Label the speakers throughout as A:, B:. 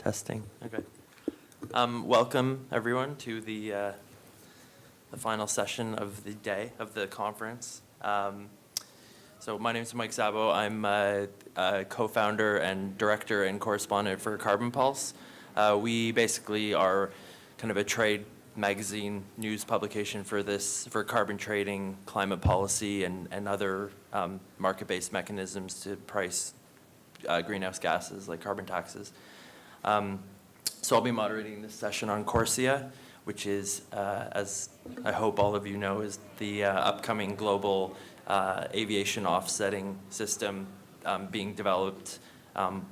A: Testing. Okay. Welcome everyone to the final session of the day of the conference. So my name is Mike Szabo. I'm a co-founder and director and correspondent for Carbon Pulse. We basically are kind of a trade magazine news publication for carbon trading, climate policy, and other market-based mechanisms to price greenhouse gases like carbon taxes. So I'll be moderating this session on CORSIA, which is, as I hope all of you know, is the upcoming global aviation offsetting system being developed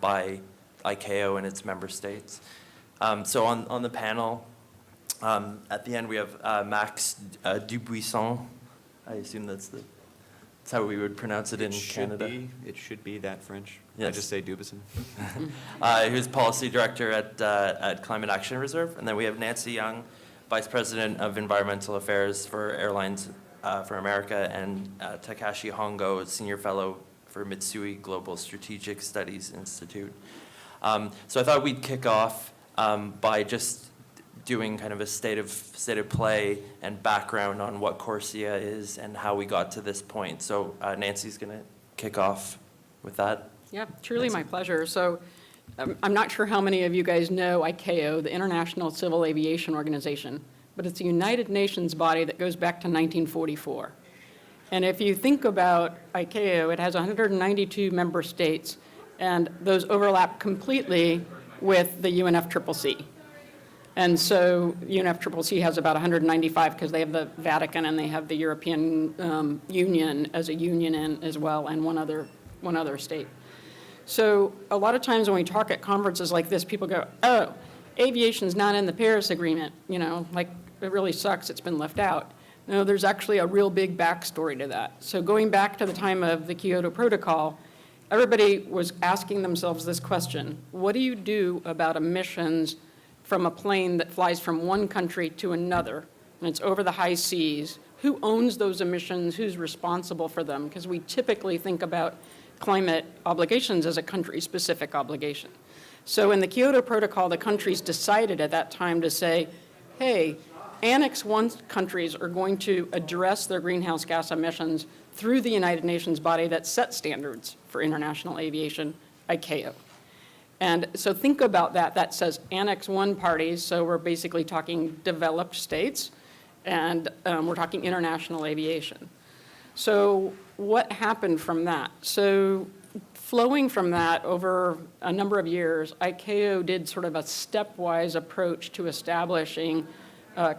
A: by ICAO and its member states. So on the panel, at the end we have Max Dubuisson. I assume that's how we would pronounce it in Canada.
B: It should be that French.
A: Yes.
B: I just say Dubuisson.
A: Who's policy director at Climate Action Reserve. And then we have Nancy Young, vice president of environmental affairs for Airlines for America, and Takashi Hongo, senior fellow for Mitsui Global Strategic Studies Institute. So I thought we'd kick off by just doing kind of a state of play and background on what CORSIA is and how we got to this point. So Nancy's going to kick off with that.
C: Yeah, truly my pleasure. So I'm not sure how many of you guys know ICAO, the International Civil Aviation Organization, but it's a United Nations body that goes back to 1944. And if you think about ICAO, it has 192 member states, and those overlap completely with the UNFCCC. And so UNFCCC has about 195 because they have the Vatican and they have the European Union as a union in as well, and one other state. So a lot of times when we talk at conferences like this, people go, oh, aviation's not in the Paris Agreement, like it really sucks, it's been left out. No, there's actually a real big backstory to that. So going back to the time of the Kyoto Protocol, everybody was asking themselves this question: what do you do about emissions from a plane that flies from one country to another, and it's over the high seas? Who owns those emissions? Who's responsible for them? Because we typically think about climate obligations as a country-specific obligation. So in the Kyoto Protocol, the countries decided at that time to say, hey, Annex 1 countries are going to address their greenhouse gas emissions through the United Nations body that sets standards for international aviation, ICAO. And so think about that. That says Annex 1 parties, so we're basically talking developed states, and we're talking international aviation. So what happened from that? So flowing from that over a number of years, ICAO did sort of a stepwise approach to establishing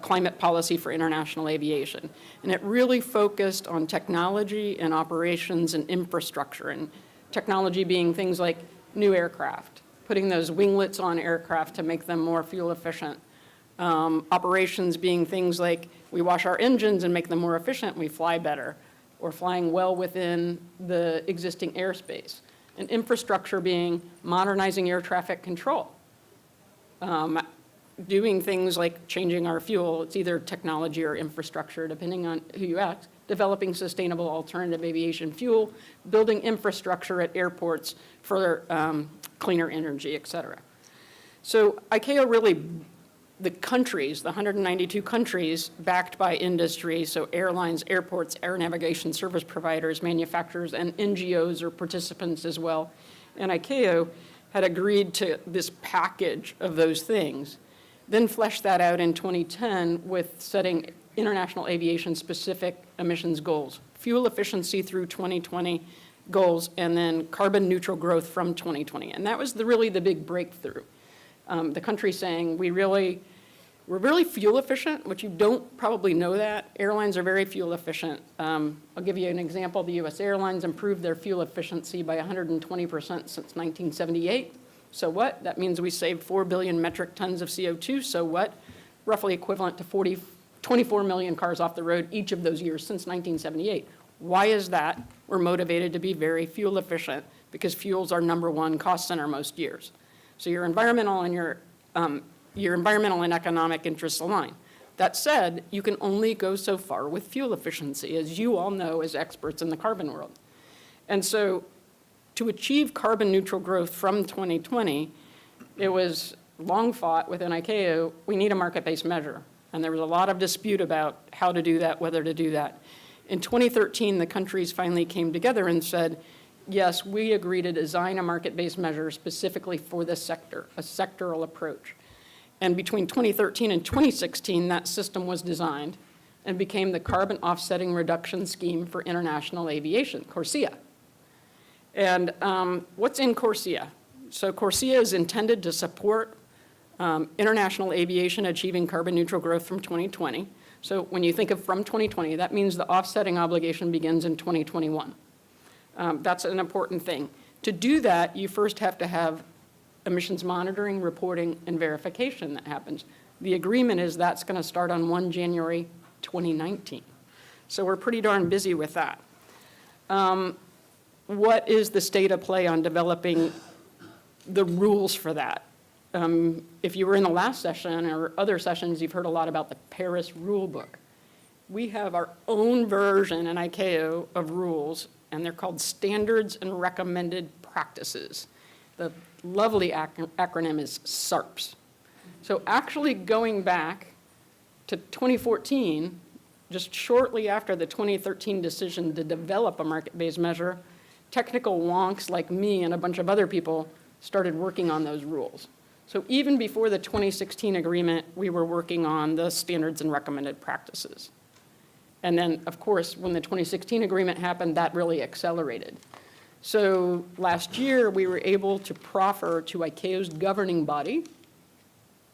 C: climate policy for international aviation. And it really focused on technology and operations and infrastructure, and technology being things like new aircraft, putting those winglets on aircraft to make them more fuel efficient. Operations being things like we wash our engines and make them more efficient, we fly better, or flying well within the existing airspace. And infrastructure being modernizing air traffic control. Doing things like changing our fuel, it's either technology or infrastructure, depending on who you ask, developing sustainable alternative aviation fuel, building infrastructure at airports for cleaner energy, et cetera. So ICAO really, the countries, the 192 countries backed by industry, so airlines, airports, air navigation service providers, manufacturers, and NGOs are participants as well. And ICAO had agreed to this package of those things, then fleshed that out in 2010 with setting international aviation specific emissions goals, fuel efficiency through 2020 goals, and then carbon neutral growth from 2020. And that was really the big breakthrough. The country saying we're really fuel efficient, which you don't probably know that. Airlines are very fuel efficient. I'll give you an example. The US airlines improved their fuel efficiency by 120% since 1978. So what? That means we saved 4 billion metric tons of CO2. So what? Roughly equivalent to 24 million cars off the road each of those years since 1978. Why is that? We're motivated to be very fuel efficient because fuel's our #1 cost center most years. So your environmental and economic interests align. That said, you can only go so far with fuel efficiency, as you all know as experts in the carbon world. And so to achieve carbon neutral growth from 2020, it was long fought within ICAO, we need a market-based measure. And there was a lot of dispute about how to do that, whether to do that. In 2013, the countries finally came together and said, yes, we agree to design a market-based measure specifically for this sector, a sectoral approach. And between 2013 and 2016, that system was designed and became the Carbon Offsetting Reduction Scheme for International Aviation, CORSIA. And what's in CORSIA? So CORSIA is intended to support international aviation achieving carbon neutral growth from 2020. So when you think of from 2020, that means the offsetting obligation begins in 2021. That's an important thing. To do that, you first have to have emissions monitoring, reporting, and verification that happens. The agreement is that's going to start on 1 January 2019. So we're pretty darn busy with that. What is the state of play on developing the rules for that? If you were in the last session or other sessions, you've heard a lot about the Paris Rule Book. We have our own version in ICAO of rules, and they're called Standards and Recommended Practices. The lovely acronym is SARPs. So actually going back to 2014, just shortly after the 2013 decision to develop a market-based measure, technical wonks like me and a bunch of other people started working on those rules. So even before the 2016 agreement, we were working on the standards and recommended practices. And then, of course, when the 2016 agreement happened, that really accelerated. So last year, we were able to proffer to ICAO's governing body,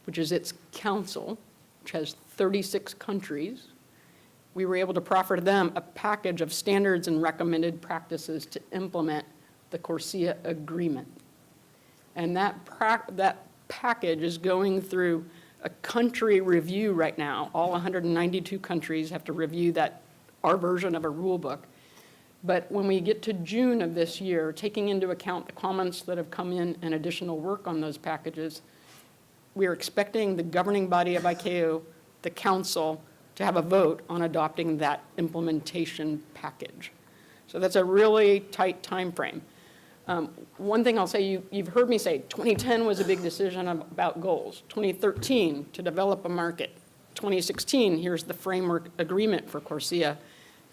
C: which is its council, which has 36 countries. We were able to proffer to them a package of standards and recommended practices to implement the CORSIA agreement. And that package is going through a country review right now. All 192 countries have to review our version of a rule book. But when we get to June of this year, taking into account the comments that have come in and additional work on those packages, we are expecting the governing body of ICAO, the council, to have a vote on adopting that implementation package. So that's a really tight time frame. One thing I'll say, you've heard me say 2010 was a big decision about goals. 2013, to develop a market. 2016, here's the framework agreement for CORSIA.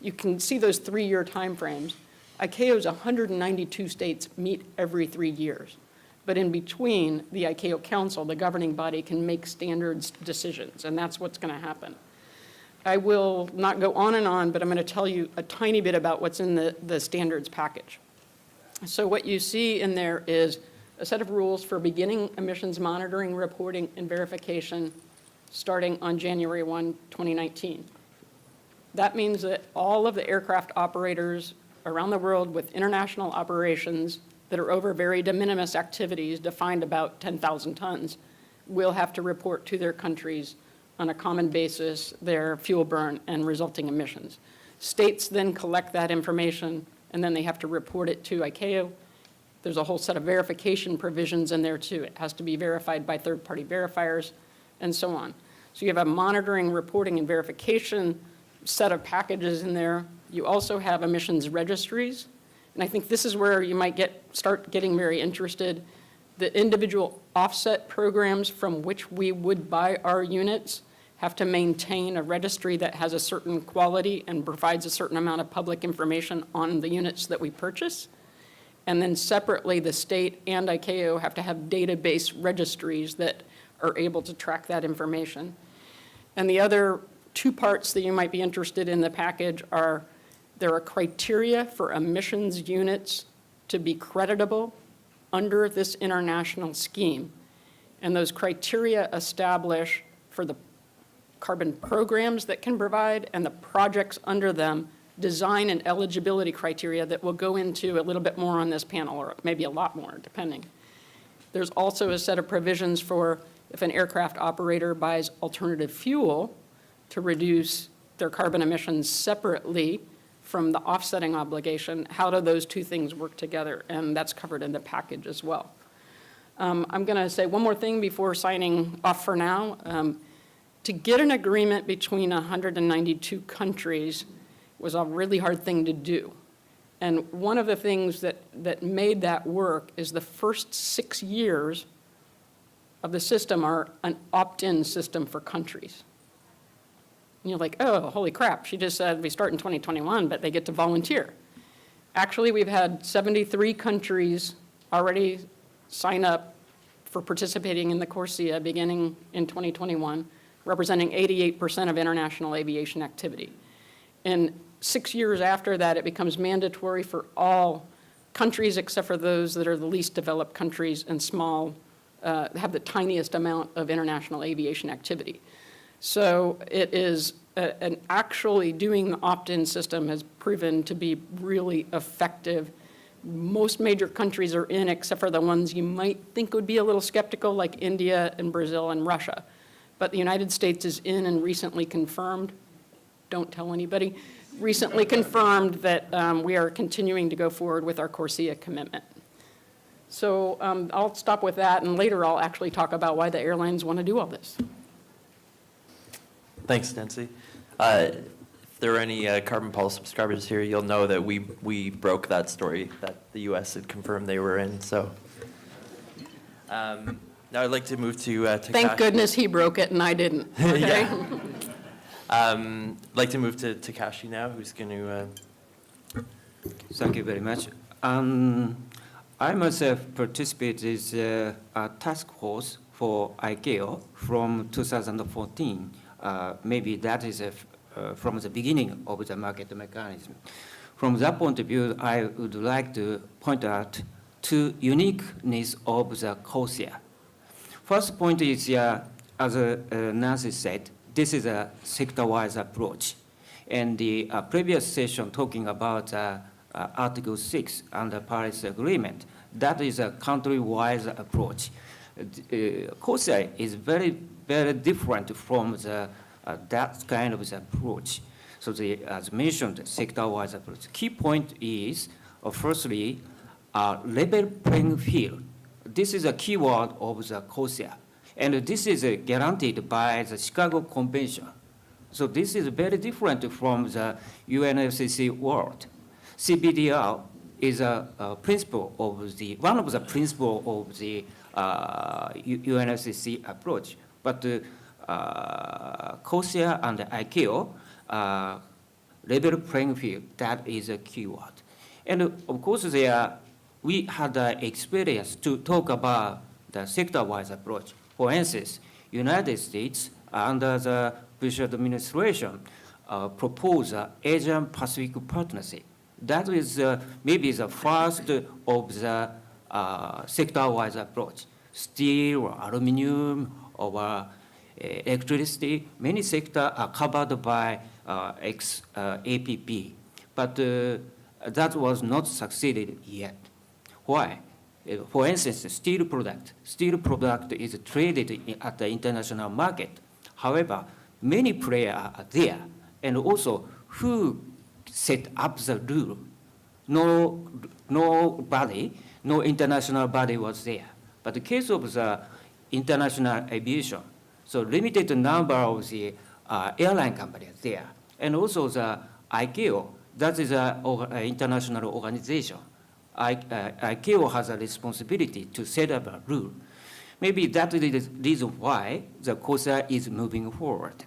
C: You can see those 3-year time frames. ICAO's 192 states meet every 3 years. But in between, the ICAO Council, the governing body, can make standards decisions, and that's what's going to happen. I will not go on and on, but I'm going to tell you a tiny bit about what's in the standards package. So what you see in there is a set of rules for beginning emissions monitoring, reporting, and verification starting on January 1, 2019. That means that all of the aircraft operators around the world with international operations that are over very de minimis activities, defined about 10,000 tons, will have to report to their countries on a common basis their fuel burn and resulting emissions. States then collect that information, and then they have to report it to ICAO. There's a whole set of verification provisions in there too. It has to be verified by third-party verifiers and so on. So you have a monitoring, reporting, and verification set of packages in there. You also have emissions registries. And I think this is where you might start getting very interested. The individual offset programs from which we would buy our units have to maintain a registry that has a certain quality and provides a certain amount of public information on the units that we purchase. And then separately, the state and ICAO have to have database registries that are able to track that information. And the other 2 parts that you might be interested in the package are, there are criteria for emissions units to be creditable under this international scheme. And those criteria establish for the carbon programs that can provide and the projects under them design and eligibility criteria that we'll go into a little bit more on this panel, or maybe a lot more, depending. There's also a set of provisions for if an aircraft operator buys alternative fuel to reduce their carbon emissions separately from the offsetting obligation, how do those 2 things work together? And that's covered in the package as well. I'm going to say one more thing before signing off for now. To get an agreement between 192 countries was a really hard thing to do. And one of the things that made that work is the first 6 years of the system are an opt-in system for countries. And you're like, oh, holy crap, she just said we start in 2021, but they get to volunteer. Actually, we've had 73 countries already sign up for participating in the CORSIA beginning in 2021, representing 88% of international aviation activity. And 6 years after that, it becomes mandatory for all countries except for those that are the least developed countries and small, have the tiniest amount of international aviation activity. So it is, and actually doing the opt-in system has proven to be really effective. Most major countries are in except for the ones you might think would be a little skeptical, like India and Brazil and Russia. But the United States is in and recently confirmed, don't tell anybody, recently confirmed that we are continuing to go forward with our CORSIA commitment. So I'll stop with that, and later I'll actually talk about why the airlines want to do all this.
A: Thanks, Nancy. If there are any Carbon Pulse subscribers here, you'll know that we broke that story that the U.S. had confirmed they were in. So now I'd like to move to
C: Thank goodness he broke it and I didn't. Okay?
A: Yeah. I'd like to move to Takashi now, who's going to...
D: Thank you very much. I myself participated in a task force for ICAO from 2014. Maybe that is from the beginning of the market mechanism. From that point of view, I would like to point out two uniqueness of the CORSIA. First point is, as Nancy said, this is a sector-wise approach. And the previous session talking about Article 6 under Paris Agreement, that is a country-wise approach. CORSIA is very, very different from the, that kind of approach. So as mentioned, sector-wise approach. Key point is, firstly, level playing field. This is a key word of the CORSIA. And this is guaranteed by the Chicago Convention. So this is very different from the UNFCCC world. CBDR is a principle of the, one of the principles of the UNFCCC approach. But CORSIA and ICAO, level playing field, that is a key word. And of course, we had experience to talk about the sector-wise approach. For instance, United States, under the Bush administration, proposed Asian Pacific Partnership. That is maybe the first of the sector-wise approach. Steel, or aluminum, or electricity, many sectors are covered by APP. But that was not succeeded yet. Why? For instance, steel product is traded at the international market. However, many players are there, and also who set up the rule? No international body was there. But the case of the international aviation, so limited number of the airline companies there, and also the ICAO, that is an international organization. ICAO has a responsibility to set up a rule. Maybe that is the reason why the CORSIA is moving forward.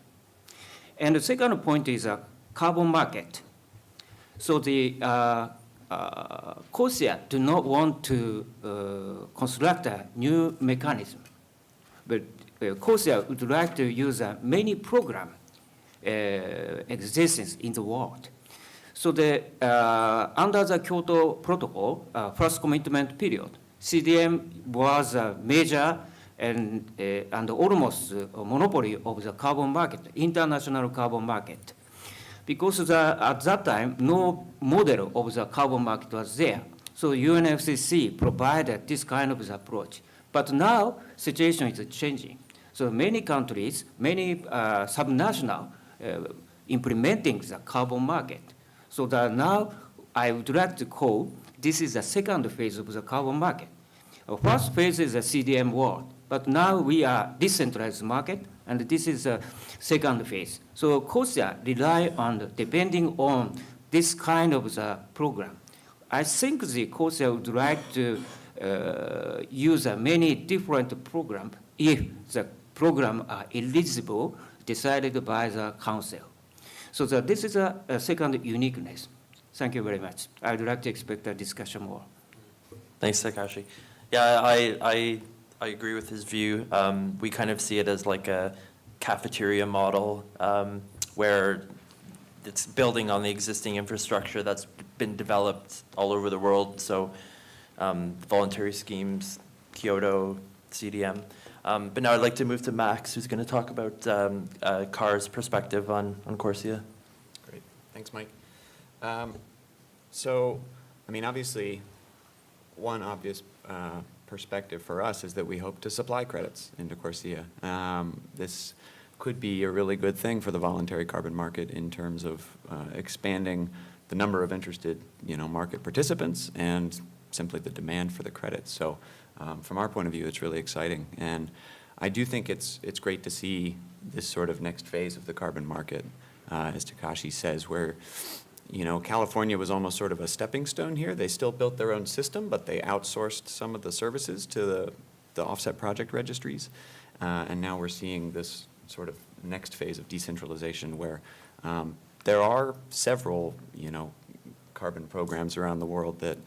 D: And the second point is a carbon market. So the CORSIA do not want to construct a new mechanism, but CORSIA would like to use many programs existence in the world. So under the Kyoto Protocol, first commitment period, CDM was a major and almost a monopoly of the carbon market, international carbon market. Because at that time, no model of the carbon market was there. So UNFCCC provided this kind of approach. But now, situation is changing. So many countries, many subnational implementing the carbon market. So that now I would like to call this is the second phase of the carbon market. First phase is the CDM world, but now we are decentralized market, and this is the second phase. So CORSIA rely on, depending on this kind of the program. I think the CORSIA would like to use many different programs if the program are eligible decided by the council. So this is a second uniqueness. Thank you very much. I would like to expect a discussion more.
A: Thanks, Takashi. Yeah, I agree with his view. We kind of see it as like a cafeteria model where it's building on the existing infrastructure that's been developed all over the world. So voluntary schemes, Kyoto, CDM. But now I'd like to move to Max, who's going to talk about CAR's perspective on CORSIA.
B: Great. Thanks, Mike. So, I mean, obviously, one obvious perspective for us is that we hope to supply credits into CORSIA. This could be a really good thing for the voluntary carbon market in terms of expanding the number of interested, market participants and simply the demand for the credits. So, from our point of view, it's really exciting, and I do think it's great to see this sort of next phase of the carbon market, as Takashi says, where California was almost sort of a stepping stone here. They still built their own system, but they outsourced some of the services to the offset project registries. And now we're seeing this sort of next phase of decentralization where there are several, carbon programs around the world that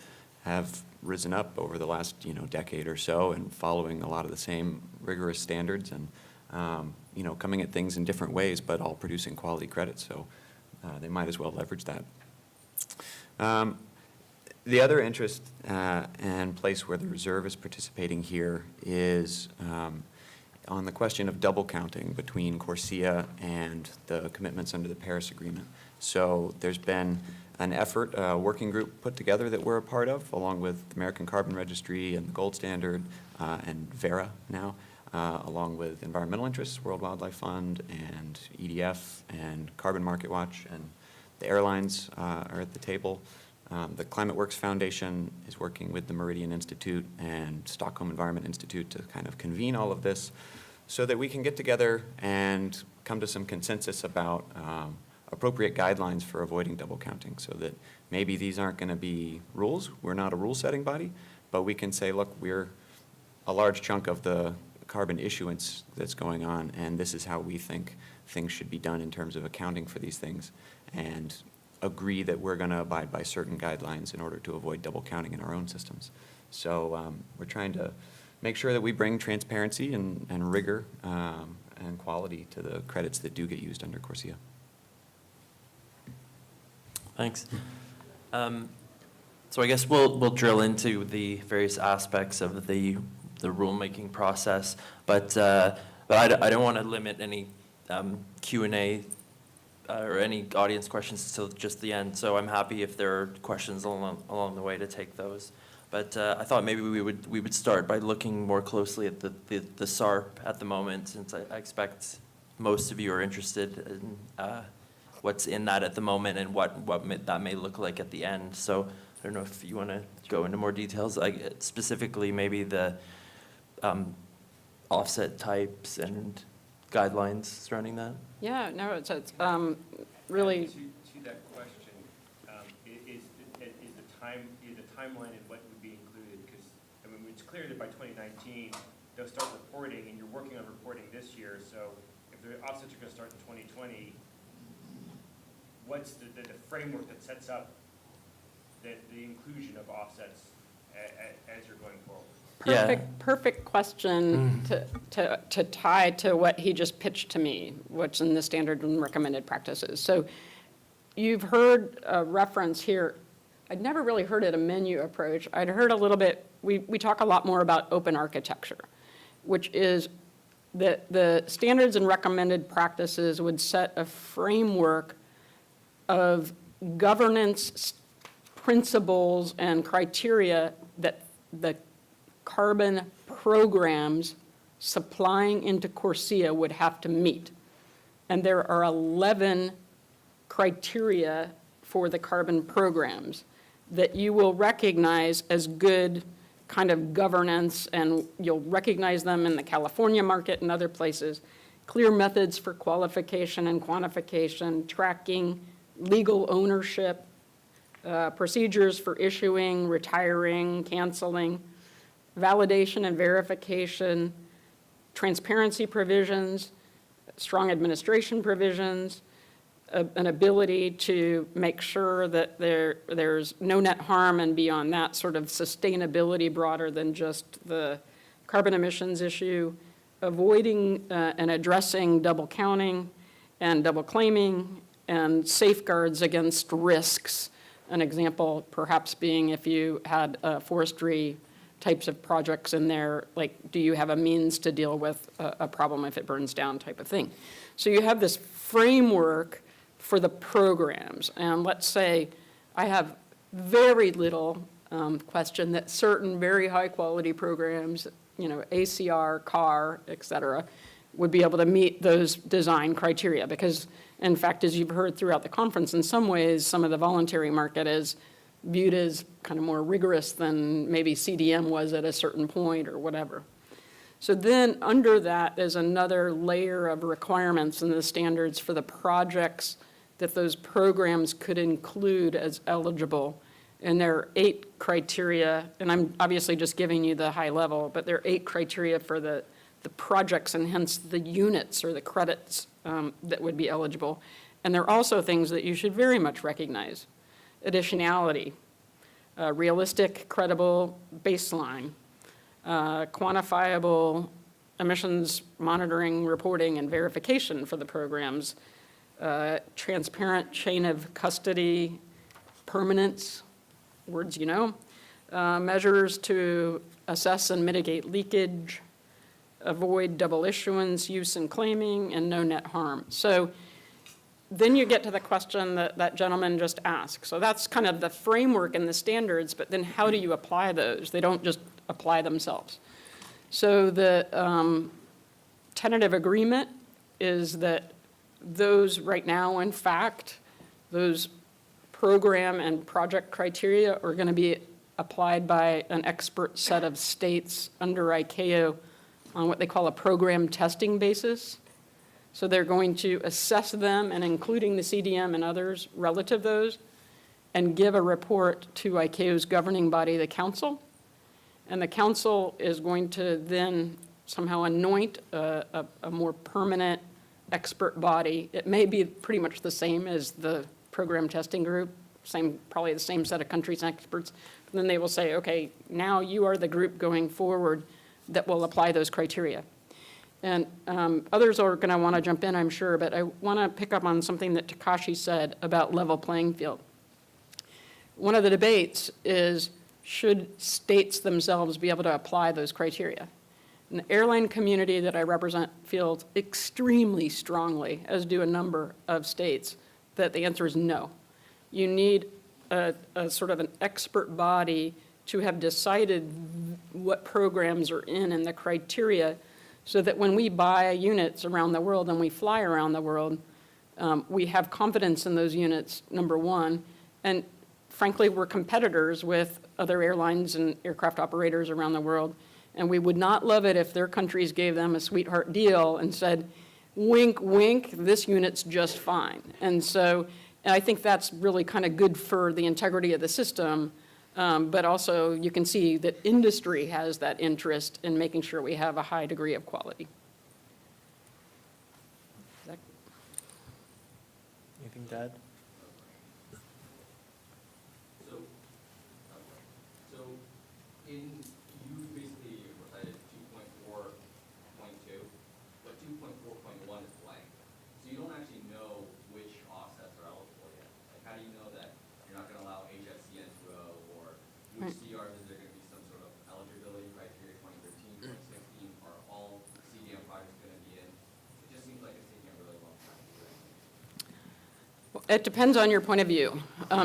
B: have risen up over the last, decade or so and following a lot of the same rigorous standards and, coming at things in different ways, but all producing quality credits. So they might as well leverage that. The other interest and place where the reserve is participating here is on the question of double counting between CORSIA and the commitments under the Paris Agreement. So there's been an effort, a working group put together that we're a part of, along with the American Carbon Registry and the Gold Standard and VERA now, along with environmental interests, World Wildlife Fund and EDF and Carbon Market Watch, and the airlines are at the table. The Climate Works Foundation is working with the Meridian Institute and Stockholm Environment Institute to kind of convene all of this so that we can get together and come to some consensus about appropriate guidelines for avoiding double counting, so that maybe these aren't going to be rules. We're not a rule-setting body, but we can say, look, we're a large chunk of the carbon issuance that's going on, and this is how we think things should be done in terms of accounting for these things, and agree that we're going to abide by certain guidelines in order to avoid double counting in our own systems. So we're trying to make sure that we bring transparency and rigor and quality to the credits that do get used under CORSIA.
A: Thanks. So I guess we'll drill into the various aspects of the rulemaking process, but I don't want to limit any Q&A or any audience questions till just the end. So I'm happy if there are questions along the way to take those. But I thought maybe we would start by looking more closely at the SARP at the moment, since I expect most of you are interested in what's in that at the moment and what that may look like at the end. So I don't know if you want to go into more details, specifically maybe the offset types and guidelines surrounding that.
C: Yeah, no, it's really.
E: To that question, is the timeline and what would be included? Because it's clear that by 2019 they'll start reporting, and you're working on reporting this year. So if the offsets are going to start in 2020, what's the framework that sets up the inclusion of offsets as you're going forward?
C: Perfect question to tie to what he just pitched to me, what's in the standard and recommended practices. So you've heard a reference here. I'd never really heard it a menu approach. I'd heard a little bit, we talk a lot more about open architecture, which is that the standards and recommended practices would set a framework of governance principles and criteria that the carbon programs supplying into CORSIA would have to meet. And there are 11 criteria for the carbon programs that you will recognize as good kind of governance, and you'll recognize them in the California market and other places. Clear methods for qualification and quantification, tracking, legal ownership, procedures for issuing, retiring, canceling, validation and verification, transparency provisions, strong administration provisions, an ability to make sure that there's no net harm, and beyond that, sort of sustainability broader than just the carbon emissions issue, avoiding and addressing double counting and double claiming, and safeguards against risks. An example perhaps being if you had forestry types of projects in there, like do you have a means to deal with a problem if it burns down type of thing. So you have this framework for the programs. And let's say I have very little question that certain very high quality programs, ACR, CAR, et cetera, would be able to meet those design criteria. Because in fact, as you've heard throughout the conference, in some ways, some of the voluntary market is viewed as kind of more rigorous than maybe CDM was at a certain point or whatever. So then under that, there's another layer of requirements in the standards for the projects that those programs could include as eligible. And there are 8 criteria, and I'm obviously just giving you the high level, but there are 8 criteria for the projects and hence the units or the credits that would be eligible. And there are also things that you should very much recognize. Additionality, realistic, credible baseline, quantifiable emissions monitoring, reporting, and verification for the programs, transparent chain of custody, permanence, words you know, measures to assess and mitigate leakage, avoid double issuance, use and claiming, and no net harm. So then you get to the question that that gentleman just asked. So that's kind of the framework and the standards, but then how do you apply those? They don't just apply themselves. So the tentative agreement is that those right now, in fact, those program and project criteria are going to be applied by an expert set of states under ICAO on what they call a program testing basis. So they're going to assess them, and including the CDM and others relative to those, and give a report to ICAO's governing body, the council. And the council is going to then somehow anoint a more permanent expert body. It may be pretty much the same as the program testing group, probably the same set of countries and experts. And then they will say, okay, now you are the group going forward that will apply those criteria. And others are going to want to jump in, I'm sure, but I want to pick up on something that Takashi said about level playing field. One of the debates is, should states themselves be able to apply those criteria? And the airline community that I represent feels extremely strongly, as do a number of states, that the answer is no. You need a sort of an expert body to have decided what programs are in the criteria, so that when we buy units around the world and we fly around the world, we have confidence in those units, number one. And frankly, we're competitors with other airlines and aircraft operators around the world. And we would not love it if their countries gave them a sweetheart deal and said, wink, wink, this unit's just fine. And so I think that's really kind of good for the integrity of the system. But also you can see that industry has that interest in making sure we have a high degree of quality.
A: Anything to add?
F: So you basically recited 2.4.2, but 2.4.1 is blank. So you don't actually know which offsets are eligible yet. Like, how do you know that you're not going to allow HFCN to go, or which CRs is there going to be some sort of eligibility criteria, 2013, 2016? Are all CDM projects going to be in? It just seems like it's taking a really long time to do it.
C: It depends on your point of view.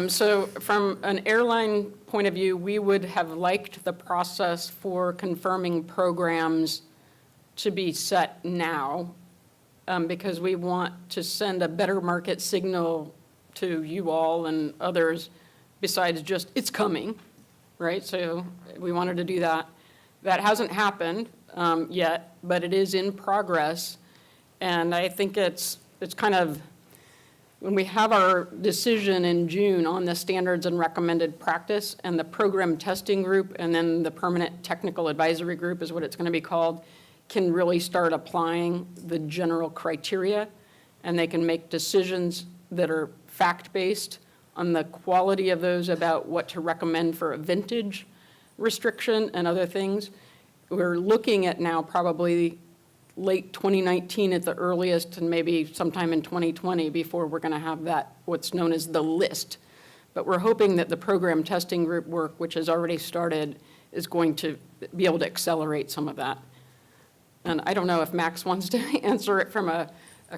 C: So from an airline point of view, we would have liked the process for confirming programs to be set now, because we want to send a better market signal to you all and others besides just, it's coming, right? So we wanted to do that. That hasn't happened yet, but it is in progress. And I think it's kind of, when we have our decision in June on the standards and recommended practice, and the program testing group, and then the permanent technical advisory group is what it's going to be called, can really start applying the general criteria, and they can make decisions that are fact-based on the quality of those about what to recommend for a vintage restriction and other things. We're looking at now probably late 2019 at the earliest, and maybe sometime in 2020 before we're going to have that, what's known as the list. But we're hoping that the program testing group work, which has already started, is going to be able to accelerate some of that. And I don't know if Max wants to answer it from a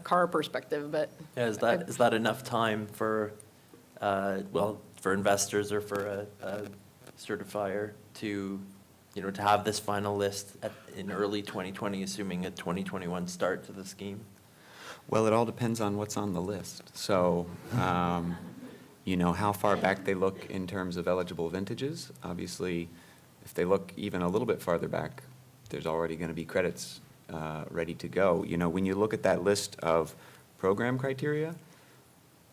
C: car perspective, but.
A: Yeah, is that enough time for, well, for investors or for a certifier to, you know, to have this final list in early 2020, assuming a 2021 start to the scheme?
B: Well, it all depends on what's on the list. So, you know, how far back they look in terms of eligible vintages. Obviously, if they look even a little bit farther back, there's already going to be credits ready to go. You know, when you look at that list of program criteria,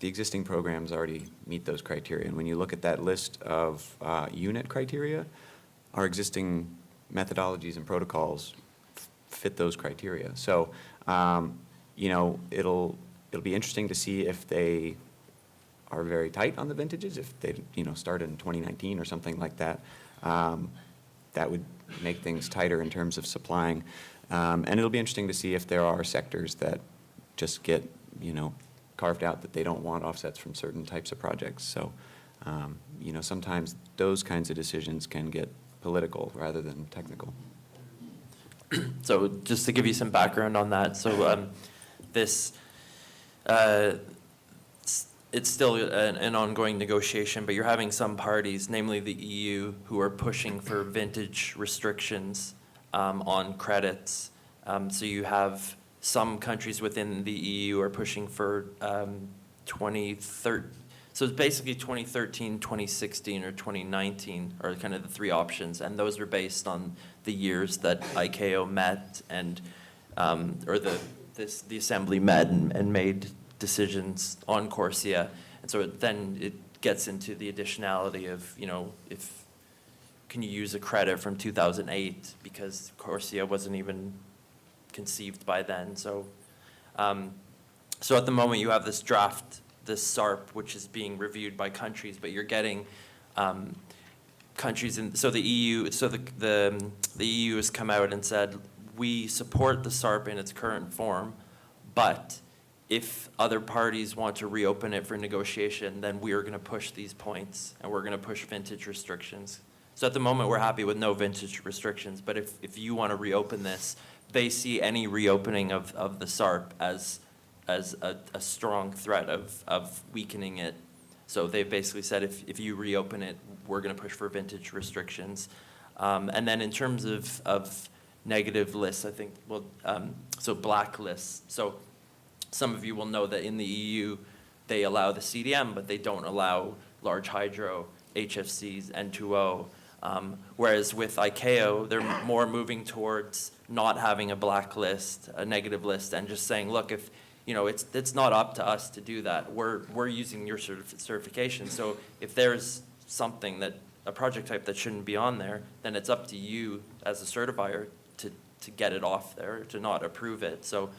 B: the existing programs already meet those criteria. And when you look at that list of unit criteria, our existing methodologies and protocols fit those criteria. So, you know, it'll be interesting to see if they are very tight on the vintages, if they, you know, start in 2019 or something like that. That would make things tighter in terms of supplying. And it'll be interesting to see if there are sectors that just get, you know, carved out that they don't want offsets from certain types of projects. So, you know, sometimes those kinds of decisions can get political rather than technical.
A: So just to give you some background on that, so this, it's still an ongoing negotiation, but you're having some parties, namely the EU, who are pushing for vintage restrictions on credits. So you have some countries within the EU are pushing for 2013. So it's basically 2013, 2016, or 2019 are kind of the three options, and those are based on the years that ICAO met and, or the assembly met and made decisions on CORSIA. And so then it gets into the additionality of, you know, if, can you use a credit from 2008 because CORSIA wasn't even conceived by then. So, so at the moment you have this draft, this SARP, which is being reviewed by countries, but you're getting countries in, so the EU, so the EU has come out and said, we support the SARP in its current form, but if other parties want to reopen it for negotiation, then we are going to push these points and we're going to push vintage restrictions. So at the moment, we're happy with no vintage restrictions, but if you want to reopen this, they see any reopening of the SARP as a strong threat of weakening it. So they've basically said if you reopen it, we're going to push for vintage restrictions. And then in terms of negative lists, I think, well, so black lists. So some of you will know that in the EU, they allow the CDM, but they don't allow large hydro, HFCs, N2O. Whereas with ICAO, they're more moving towards not having a black list, a negative list, and just saying, look, if, you know, it's not up to us to do that. We're using your certification. So if there's something that, a project type that shouldn't be on there, then it's up to you as a certifier to get it off there, to not approve it. So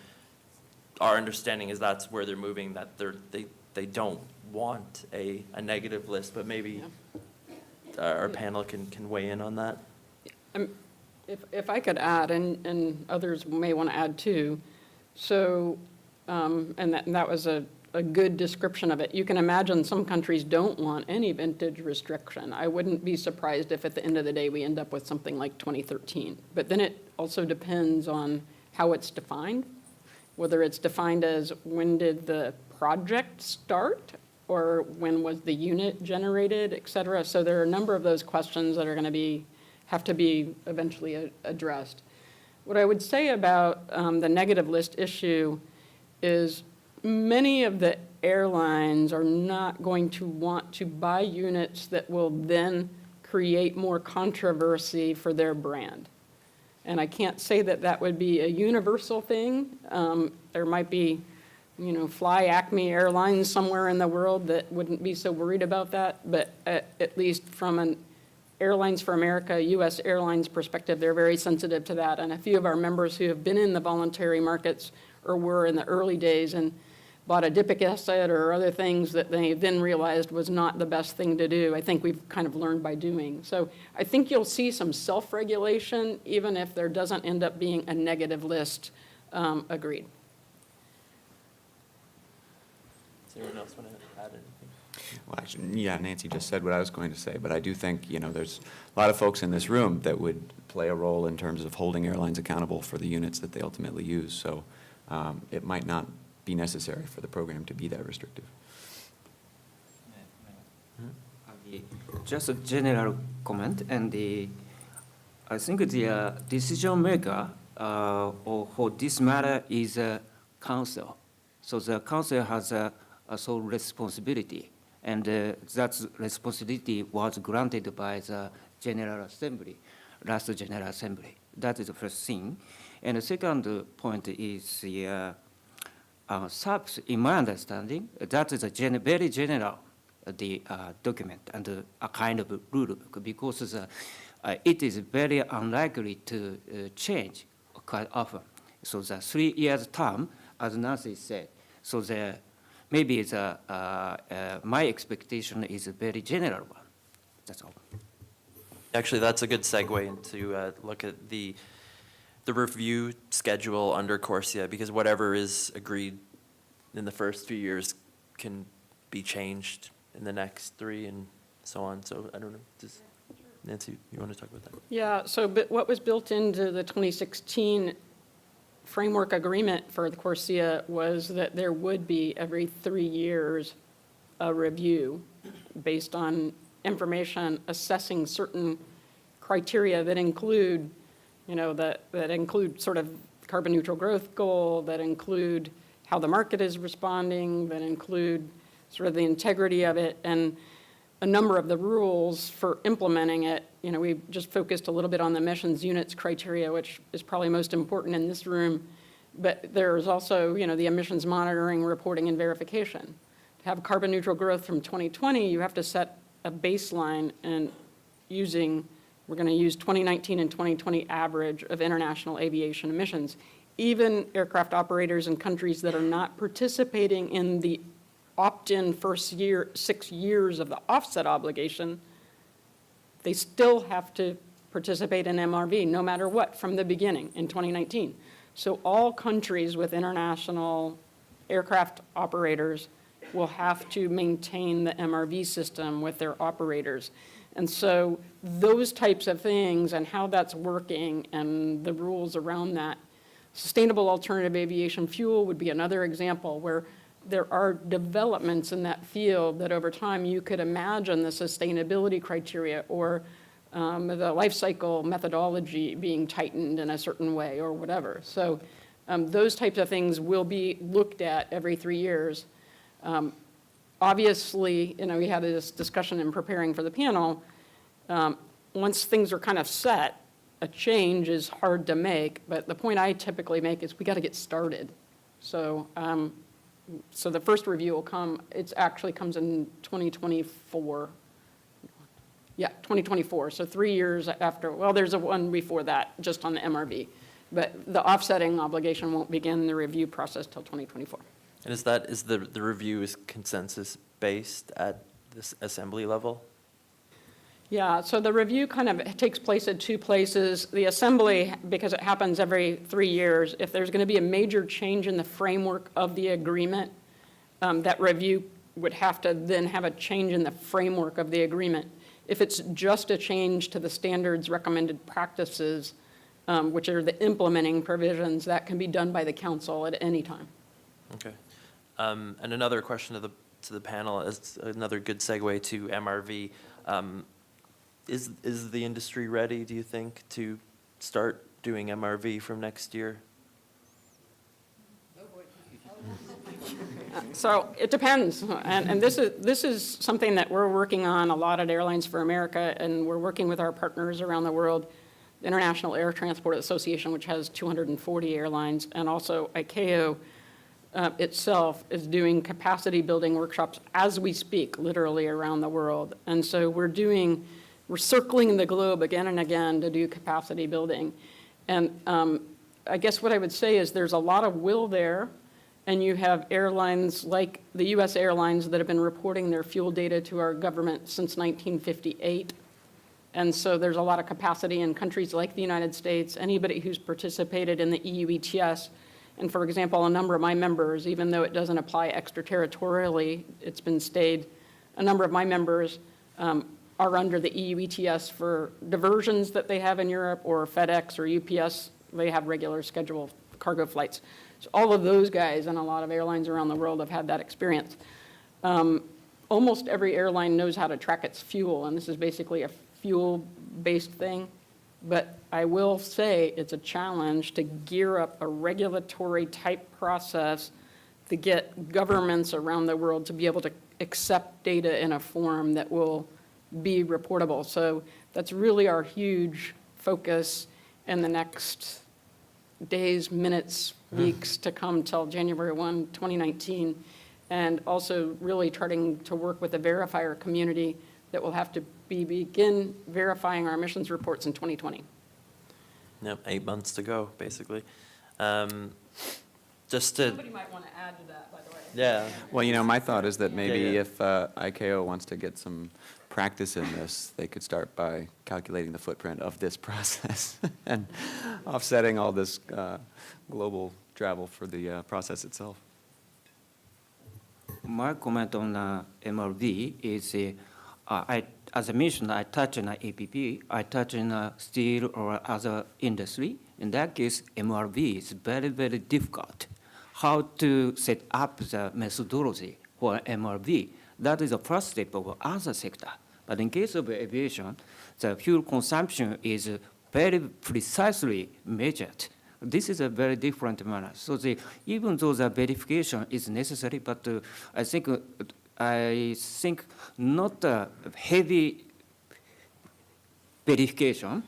A: our understanding is that's where they're moving, that they don't want a negative list, but maybe our panel can weigh in on that.
C: If I could add, and others may want to add too, so, and that was a good description of it. You can imagine some countries don't want any vintage restriction. I wouldn't be surprised if at the end of the day we end up with something like 2013. But then it also depends on how it's defined, whether it's defined as when did the project start or when was the unit generated, et cetera. So there are a number of those questions that are going to have to be eventually addressed. What I would say about the negative list issue is many of the airlines are not going to want to buy units that will then create more controversy for their brand. And I can't say that that would be a universal thing. There might be, you know, Fly Acme Airlines somewhere in the world that wouldn't be so worried about that, but at least from an Airlines for America, U.S. Airlines perspective, they're very sensitive to that. And a few of our members who have been in the voluntary markets or were in the early days and bought a Adipic asset or other things that they then realized was not the best thing to do, I think we've kind of learned by doing. So I think you'll see some self-regulation, even if there doesn't end up being a negative list agreed.
A: Does anyone else want to add anything?
B: Well, actually, yeah, Nancy just said what I was going to say, but I do think, there's a lot of folks in this room that would play a role in terms of holding airlines accountable for the units that they ultimately use. So it might not be necessary for the program to be that restrictive.
D: Just a general comment, and I think the decision maker for this matter is council. So the council has a sole responsibility, and that responsibility was granted by the General Assembly, last General Assembly. That is the first thing. And the second point is the SAPS, in my understanding, that is a very general document and a kind of rule book, because it is very unlikely to change quite often. So the 3 years term, as Nancy said, so maybe my expectation is a very general one. That's all.
A: Actually, that's a good segue into look at the review schedule under CORSIA, because whatever is agreed in the first few years can be changed in the next 3 and so on. So I don't know, does Nancy, you want to talk about that?
C: Yeah, so but what was built into the 2016 framework agreement for the CORSIA was that there would be every 3 years a review based on information assessing certain criteria that include, that include sort of carbon neutral growth goal, that include how the market is responding, that include sort of the integrity of it, and a number of the rules for implementing it. We've just focused a little bit on the emissions units criteria, which is probably most important in this room, but there's also, the emissions monitoring, reporting, and verification. To have carbon neutral growth from 2020, you have to set a baseline, and we're going to use 2019 and 2020 average of international aviation emissions. Even aircraft operators in countries that are not participating in the opt-in first 6 years of the offset obligation, they still have to participate in MRV no matter what from the beginning in 2019. So all countries with international aircraft operators will have to maintain the MRV system with their operators. And so those types of things and how that's working and the rules around that. Sustainable alternative aviation fuel would be another example where there are developments in that field that over time you could imagine the sustainability criteria or the life cycle methodology being tightened in a certain way or whatever. So those types of things will be looked at every 3 years. Obviously, we had this discussion in preparing for the panel. Once things are kind of set, a change is hard to make, but the point I typically make is we got to get started. So so the first review will come, it actually comes in 2024. Yeah, 2024, so 3 years after, well, there's a one before that, just on the MRV. But the offsetting obligation won't begin the review process till 2024.
A: And is the review is consensus-based at this assembly level?
C: Yeah, so the review kind of takes place at 2 places. The assembly, because it happens every 3 years, if there's going to be a major change in the framework of the agreement, that review would have to then have a change in the framework of the agreement. If it's just a change to the standards recommended practices, which are the implementing provisions, that can be done by the council at any time.
A: Okay. And another question to the panel is another good segue to MRV. Is the industry ready, do you think, to start doing MRV from next year?
C: So it depends, and this is something that we're working on a lot at Airlines for America, and we're working with our partners around the world, the International Air Transport Association, which has 240 airlines, and also ICAO itself is doing capacity building workshops as we speak, literally around the world. And so we're doing we're circling the globe again and again to do capacity building. And I guess what I would say is there's a lot of will there, and you have airlines like the US airlines that have been reporting their fuel data to our government since 1958. And so there's a lot of capacity in countries like the United States, anybody who's participated in the EU ETS. And for example, a number of my members, even though it doesn't apply extraterritorially, it's been stayed, a number of my members are under the EU ETS for diversions that they have in Europe, or FedEx or UPS, they have regular scheduled cargo flights. So all of those guys and a lot of airlines around the world have had that experience. Almost every airline knows how to track its fuel, and this is basically a fuel-based thing. But I will say it's a challenge to gear up a regulatory type process to get governments around the world to be able to accept data in a form that will be reportable. So that's really our huge focus in the next days, minutes, weeks to come till January 1, 2019. And also really starting to work with the verifier community that will have to begin verifying our emissions reports in 2020.
A: Yep, 8 months to go, basically. Just to,
C: Somebody might want to add to that, by the way.
A: yeah,
B: Well, my thought is that maybe
A: Yeah, yeah.
B: if ICAO wants to get some practice in this, they could start by calculating the footprint of this process and offsetting all this global travel for the process itself.
D: My comment on MRV is, as I mentioned, I touch on APP, I touch on steel or other industry. In that case, MRV is very, very difficult. How to set up the methodology for MRV, that is the first step of other sector. But in case of aviation, the fuel consumption is very precisely measured. This is a very different manner. So even though the verification is necessary, but I think not a heavy verification.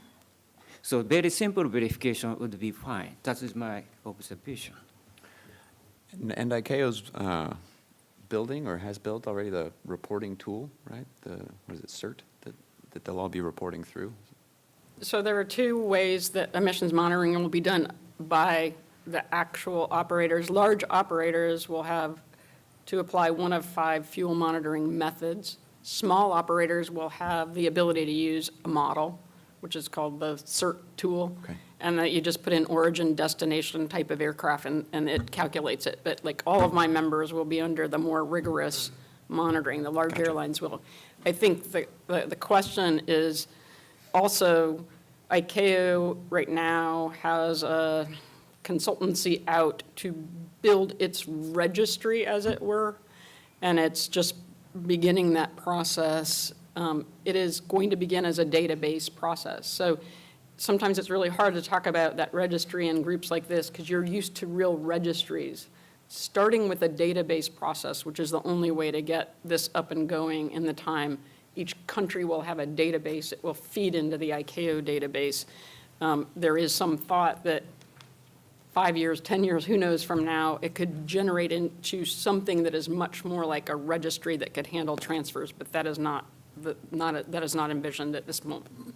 D: So very simple verification would be fine. That is my observation.
B: And ICAO's building or has built already the reporting tool, right? What is it, CERT, that they'll all be reporting through?
C: So there are two ways that emissions monitoring will be done by the actual operators. Large operators will have to apply one of 5 fuel monitoring methods. Small operators will have the ability to use a model, which is called the CERT tool.
B: Okay.
C: And that you just put in origin, destination type of aircraft, and it calculates it. But like all of my members will be under the more rigorous monitoring. The large airlines will. I think the question is also, ICAO right now has a consultancy out to build its registry, as it were, and it's just beginning that process. It is going to begin as a database process. So sometimes it's really hard to talk about that registry in groups like this because you're used to real registries. Starting with a database process, which is the only way to get this up and going in the time. Each country will have a database. It will feed into the ICAO database. There is some thought that 5 years, 10 years, who knows from now, it could generate into something that is much more like a registry that could handle transfers, but that is not envisioned at this moment.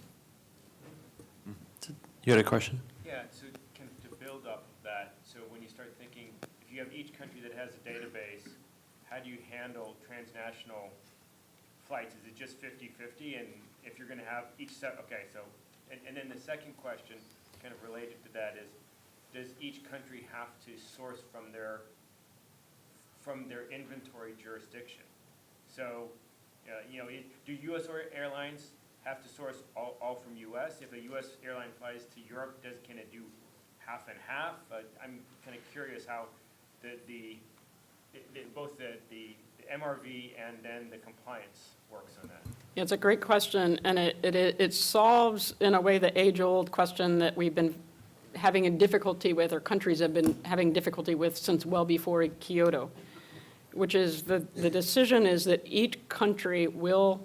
A: you had a question?
E: Yeah, so kind of to build up that, so when you start thinking, if you have each country that has a database, how do you handle transnational flights? Is it just 50-50? And if you're going to have each set, okay, so, and then the second question, kind of related to that is, does each country have to source from their inventory jurisdiction? So, do U.S. airlines have to source all from U.S.? If a U.S. airline flies to Europe, can it do half and half? I'm kind of curious how both the MRV and then the compliance works on that.
C: Yeah, it's a great question, and it solves, in a way, the age-old question that we've been having a difficulty with, or countries have been having difficulty with since well before Kyoto, which is the decision is that each country will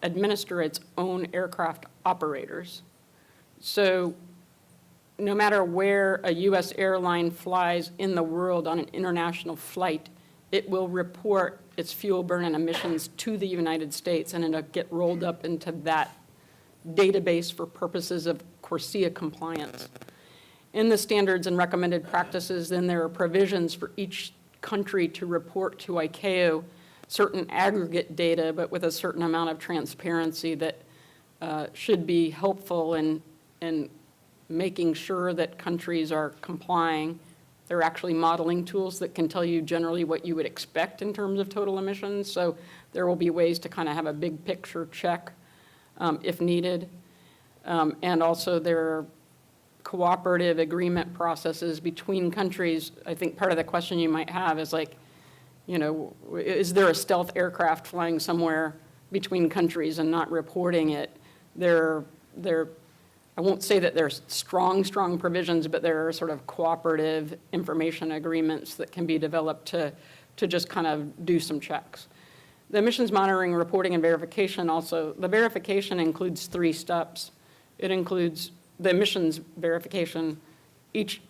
C: administer its own aircraft operators. So no matter where a U.S. airline flies in the world on an international flight, it will report its fuel burn and emissions to the United States, and it'll get rolled up into that database for purposes of CORSIA compliance. In the standards and recommended practices, then there are provisions for each country to report to ICAO certain aggregate data, but with a certain amount of transparency that should be helpful in making sure that countries are complying. There are actually modeling tools that can tell you generally what you would expect in terms of total emissions. So there will be ways to kind of have a big picture check if needed. And also there are cooperative agreement processes between countries. I think part of the question you might have is like, you know, is there a stealth aircraft flying somewhere between countries and not reporting it? I won't say that there's strong provisions, but there are sort of cooperative information agreements that can be developed to just kind of do some checks. The emissions monitoring, reporting, and verification also, the verification includes 3 steps. It includes the emissions verification. Each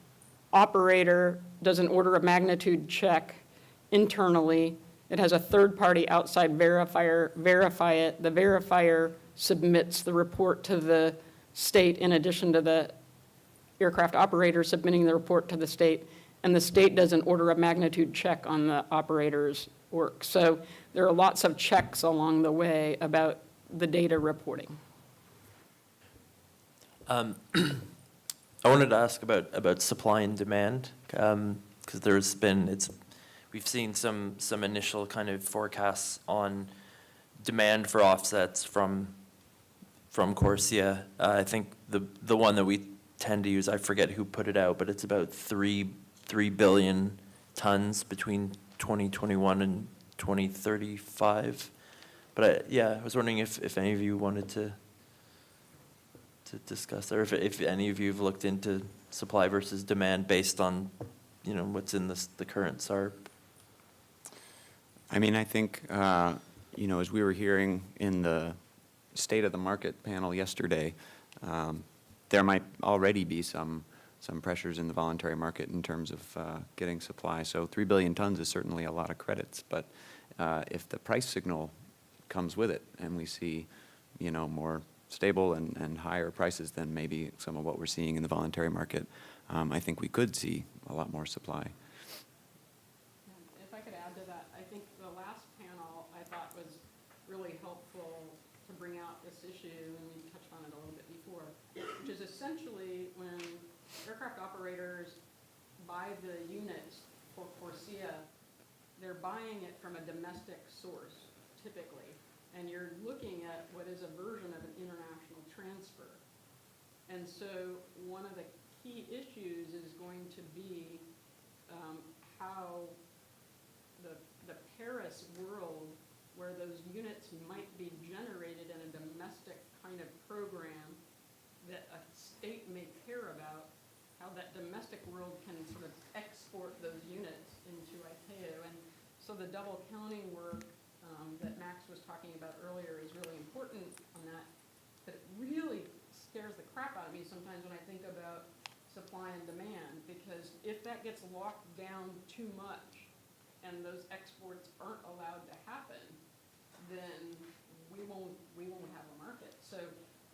C: operator does an order of magnitude check internally. It has a third-party outside verifier verify it. The verifier submits the report to the state in addition to the aircraft operator submitting the report to the state, and the state does an order of magnitude check on the operator's work. So there are lots of checks along the way about the data reporting.
A: I wanted to ask about supply and demand, because we've seen some initial kind of forecasts on demand for offsets from CORSIA. I think the one that we tend to use, I forget who put it out, but it's about 3 billion tons between 2021 and 2035. But I was wondering if any of you wanted to discuss, or if any of you have looked into supply versus demand based on, you know, what's in the current SARP.
B: I mean, I think, you know, as we were hearing in the State of the Market panel yesterday, there might already be some pressures in the voluntary market in terms of getting supply. So 3 billion tons is certainly a lot of credits, but if the price signal comes with it and we see, you know, more stable and higher prices than maybe some of what we're seeing in the voluntary market, I think we could see a lot more supply.
C: If I could add to that, I think the last panel I thought was really helpful to bring out this issue, and we touched on it a little bit before, which is essentially when aircraft operators buy the units for CORSIA, they're buying it from a domestic source, typically, and you're looking at what is a version of an international transfer. And so one of the key issues is going to be how the Paris world, where those units might be generated in a domestic kind of program that a state may care about, how that domestic world can sort of export those units into ICAO. And so the double counting work that Max was talking about earlier is really important on that. But it really scares the crap out of me sometimes when I think about supply and demand, because if that gets locked down too much and those exports aren't allowed to happen, then we won't have a market. So,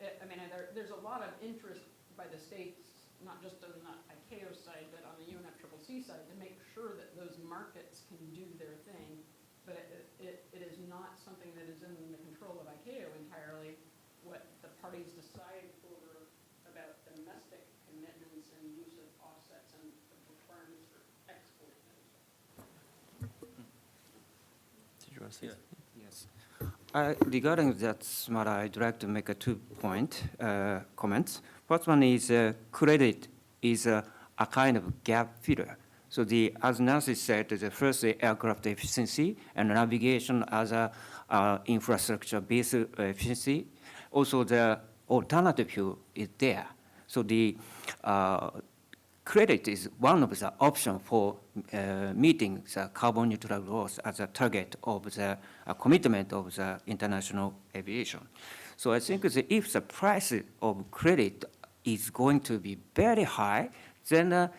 C: I mean, there's a lot of interest by the states, not just on the ICAO side, but on the UNFCCC side, to make sure that those markets can do their thing. But it is not something that is in the control of ICAO entirely. What the parties decide about domestic commitments and use of offsets and the requirements for exporting those.
A: Did you want to say something?
D: Yes. Regarding that matter, I'd like to make 2 comments. First one is credit is a kind of gap filler. So as Nancy said, the first aircraft efficiency and navigation as a infrastructure-based efficiency. Also, the alternative fuel is there. So the credit is one of the options for meeting the carbon neutral growth as a target of the commitment of the international aviation. So I think that if the price of credit is going to be very high, then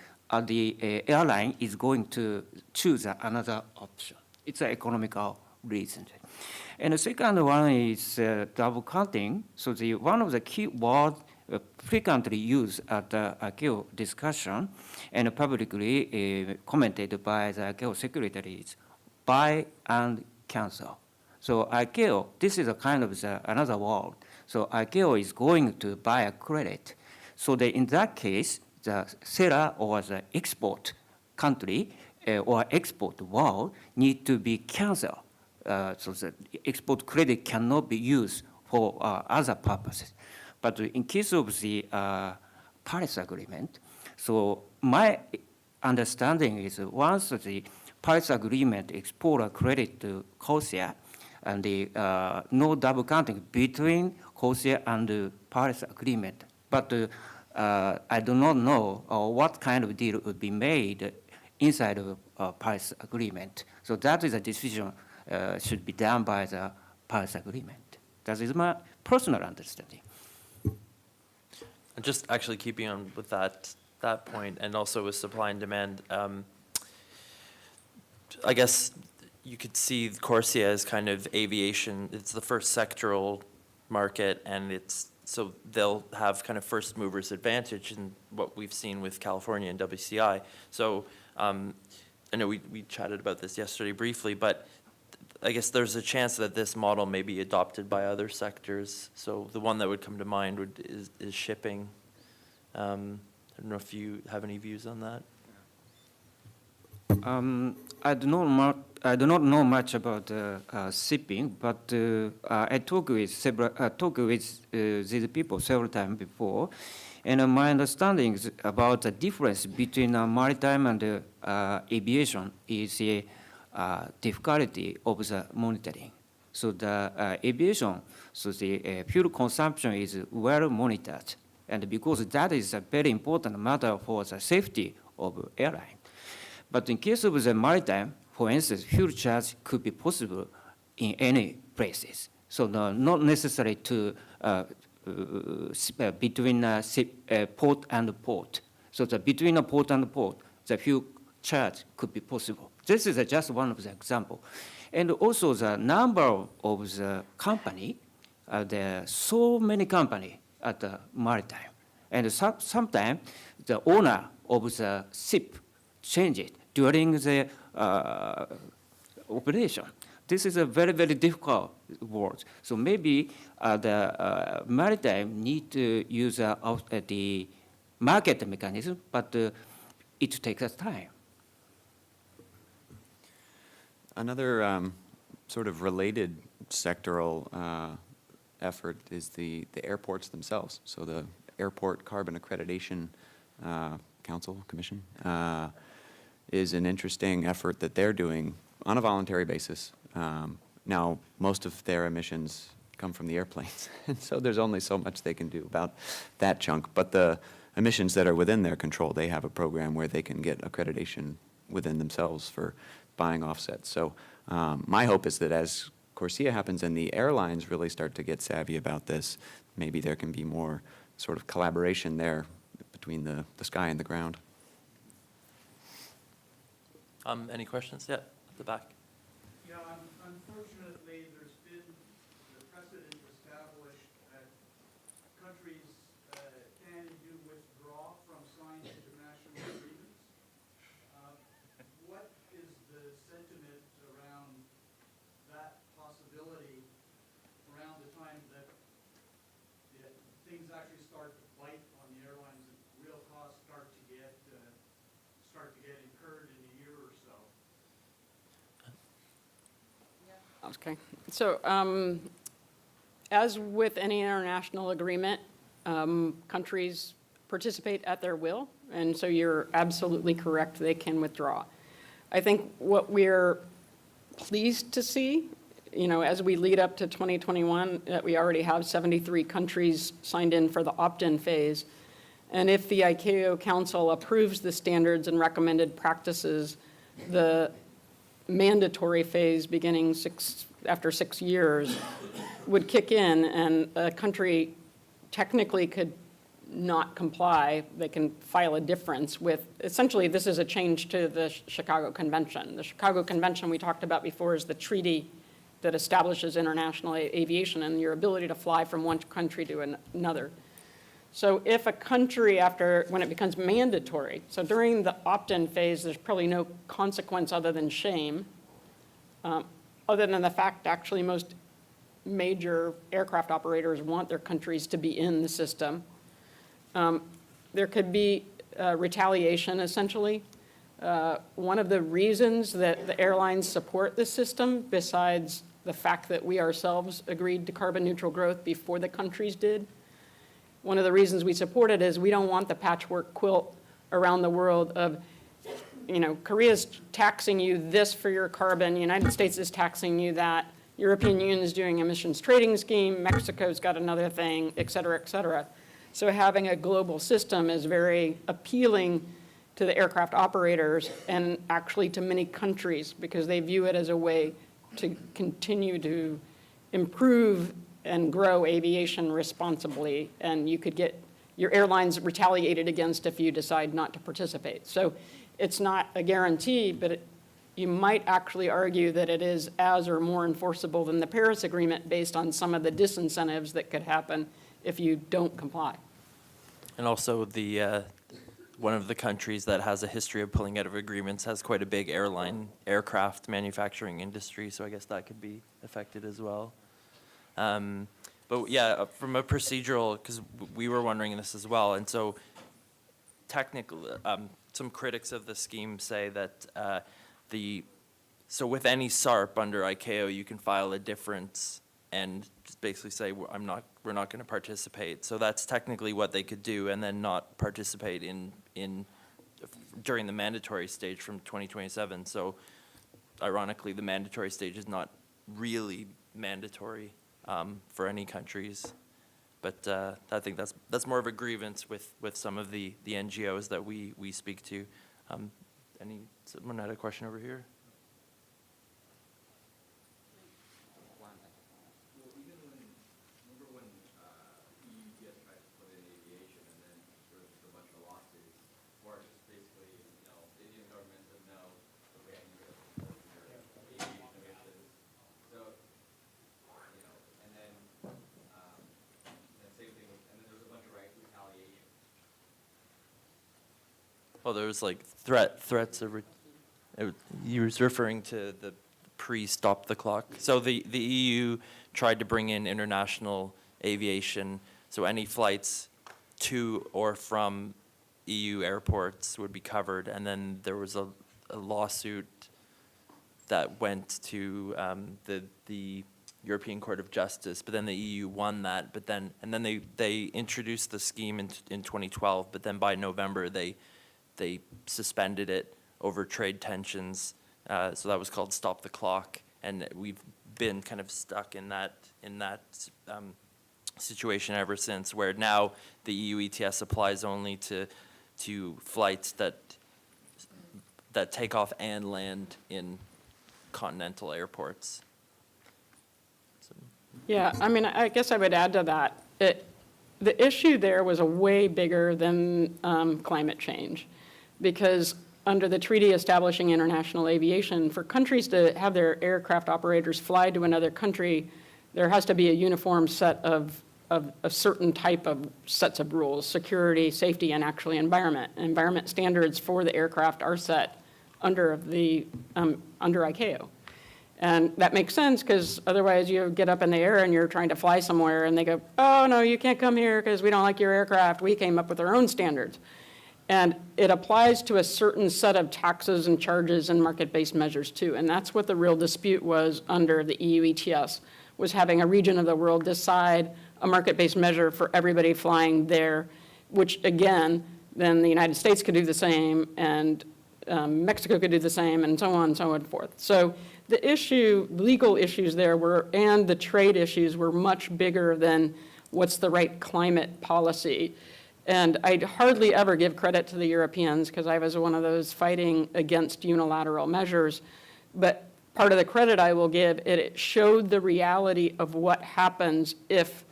D: the airline is going to choose another option. It's an economical reason. And the second one is double counting. So one of the key words frequently used at the ICAO discussion and publicly commented by the ICAO secretaries, buy and cancel. So ICAO, this is a kind of another word. So ICAO is going to buy a credit. So in that case, the seller or the export country or export world need to be canceled. So the export credit cannot be used for other purposes. But in case of the Paris Agreement, so my understanding is once the Paris Agreement export a credit to CORSIA, and no double counting between CORSIA and the Paris Agreement. But I do not know what kind of deal would be made inside of Paris Agreement. So that is a decision should be done by the Paris Agreement. That is my personal understanding.
A: And just actually keeping on with that point, and also with supply and demand, I guess you could see CORSIA as kind of aviation. It's the first sectoral market, and so they'll have kind of first movers advantage in what we've seen with California and WCI. So I know we chatted about this yesterday briefly, but I guess there's a chance that this model may be adopted by other sectors. So the one that would come to mind is shipping. I don't know if you have any views on that.
D: I do not know much about shipping, but I talked with these people several times before, and my understanding is about the difference between maritime and aviation is a difficulty of the monitoring. So the aviation, so the fuel consumption is well monitored, and because that is a very important matter for the safety of airline. But in case of the maritime, for instance, fuel charge could be possible in any places. So not necessary to between port and port. So between a port and port, the fuel charge could be possible. This is just one of the examples. And also the number of the company, there are so many companies at the maritime. And sometimes the owner of the ship changes during the operation. This is a very, very difficult work. So maybe the maritime need to use the market mechanism, but it takes us time.
B: Another sort of related sectoral effort is the airports themselves. So the Airport Carbon Accreditation Commission is an interesting effort that they're doing on a voluntary basis. Now, most of their emissions come from the airplanes, and so there's only so much they can do about that chunk. But the emissions that are within their control, they have a program where they can get accreditation within themselves for buying offsets. So my hope is that as CORSIA happens and the airlines really start to get savvy about this, maybe there can be more sort of collaboration there between the sky and the ground.
A: Any questions? Yeah, at the back.
G: Yeah, unfortunately, there's been the precedent established that countries can and do withdraw from signed international agreements. What is the sentiment around that possibility around the time that things actually start to bite on the airlines and real costs start to get incurred in a year or so?
C: Okay, so as with any international agreement, countries participate at their will, and so you're absolutely correct, they can withdraw. I think what we're pleased to see, as we lead up to 2021, that we already have 73 countries signed in for the opt-in phase. And if the ICAO Council approves the standards and recommended practices, the mandatory phase beginning after 6 years would kick in, and a country technically could not comply. They can file a difference with, essentially this is a change to the Chicago Convention. The Chicago Convention we talked about before is the treaty that establishes international aviation and your ability to fly from one country to another. So if a country, when it becomes mandatory, so during the opt-in phase, there's probably no consequence other than shame, other than the fact actually most major aircraft operators want their countries to be in the system. There could be retaliation, essentially. One of the reasons that the airlines support this system, besides the fact that we ourselves agreed to carbon neutral growth before the countries did, one of the reasons we support it is we don't want the patchwork quilt around the world of, Korea's taxing you this for your carbon, the United States is taxing you that, European Union is doing emissions trading scheme, Mexico's got another thing, et cetera, et cetera. So having a global system is very appealing to the aircraft operators and actually to many countries because they view it as a way to continue to improve and grow aviation responsibly. And you could get your airlines retaliated against if you decide not to participate. So it's not a guarantee, but you might actually argue that it is as or more enforceable than the Paris Agreement based on some of the disincentives that could happen if you don't comply.
A: And also one of the countries that has a history of pulling out of agreements has quite a big aircraft manufacturing industry, so I guess that could be affected as well. But yeah, from a procedural, because we were wondering this as well, and so technically, some critics of the scheme say that so with any SARP under ICAO, you can file a difference and just basically say, we're not going to participate. So that's technically what they could do, and then not participate during the mandatory stage from 2027. So ironically, the mandatory stage is not really mandatory for any countries. But I think that's more of a grievance with some of the NGOs that we speak to. Someone had a question over here? Oh, there was like threats of, you was referring to the pre-stop the clock. So the EU tried to bring in international aviation, so any flights to or from EU airports would be covered, and then there was a lawsuit that went to the European Court of Justice, but then the EU won that, and then they introduced the scheme in 2012, but then by November they suspended it over trade tensions, so that was called Stop the Clock, and we've been kind of stuck in that situation ever since, where now the EU ETS applies only to flights that take off and land in continental airports. So.
C: Yeah, I mean, I guess I would add to that. The issue there was a way bigger than climate change, because under the treaty establishing international aviation, for countries to have their aircraft operators fly to another country, there has to be a uniform set of a certain type of sets of rules: security, safety, and actually environment. Environment standards for the aircraft are set under ICAO. And that makes sense, because otherwise you get up in the air and you're trying to fly somewhere and they go, oh, no, you can't come here because we don't like your aircraft. We came up with our own standards. And it applies to a certain set of taxes and charges and market-based measures too. And that's what the real dispute was under the EU ETS, was having a region of the world decide a market-based measure for everybody flying there, which again, then the United States could do the same, and Mexico could do the same, and so on and so on and forth. So the legal issues there and the trade issues were much bigger than what's the right climate policy. And I'd hardly ever give credit to the Europeans, because I was one of those fighting against unilateral measures. But part of the credit I will give, it showed the reality of what happens if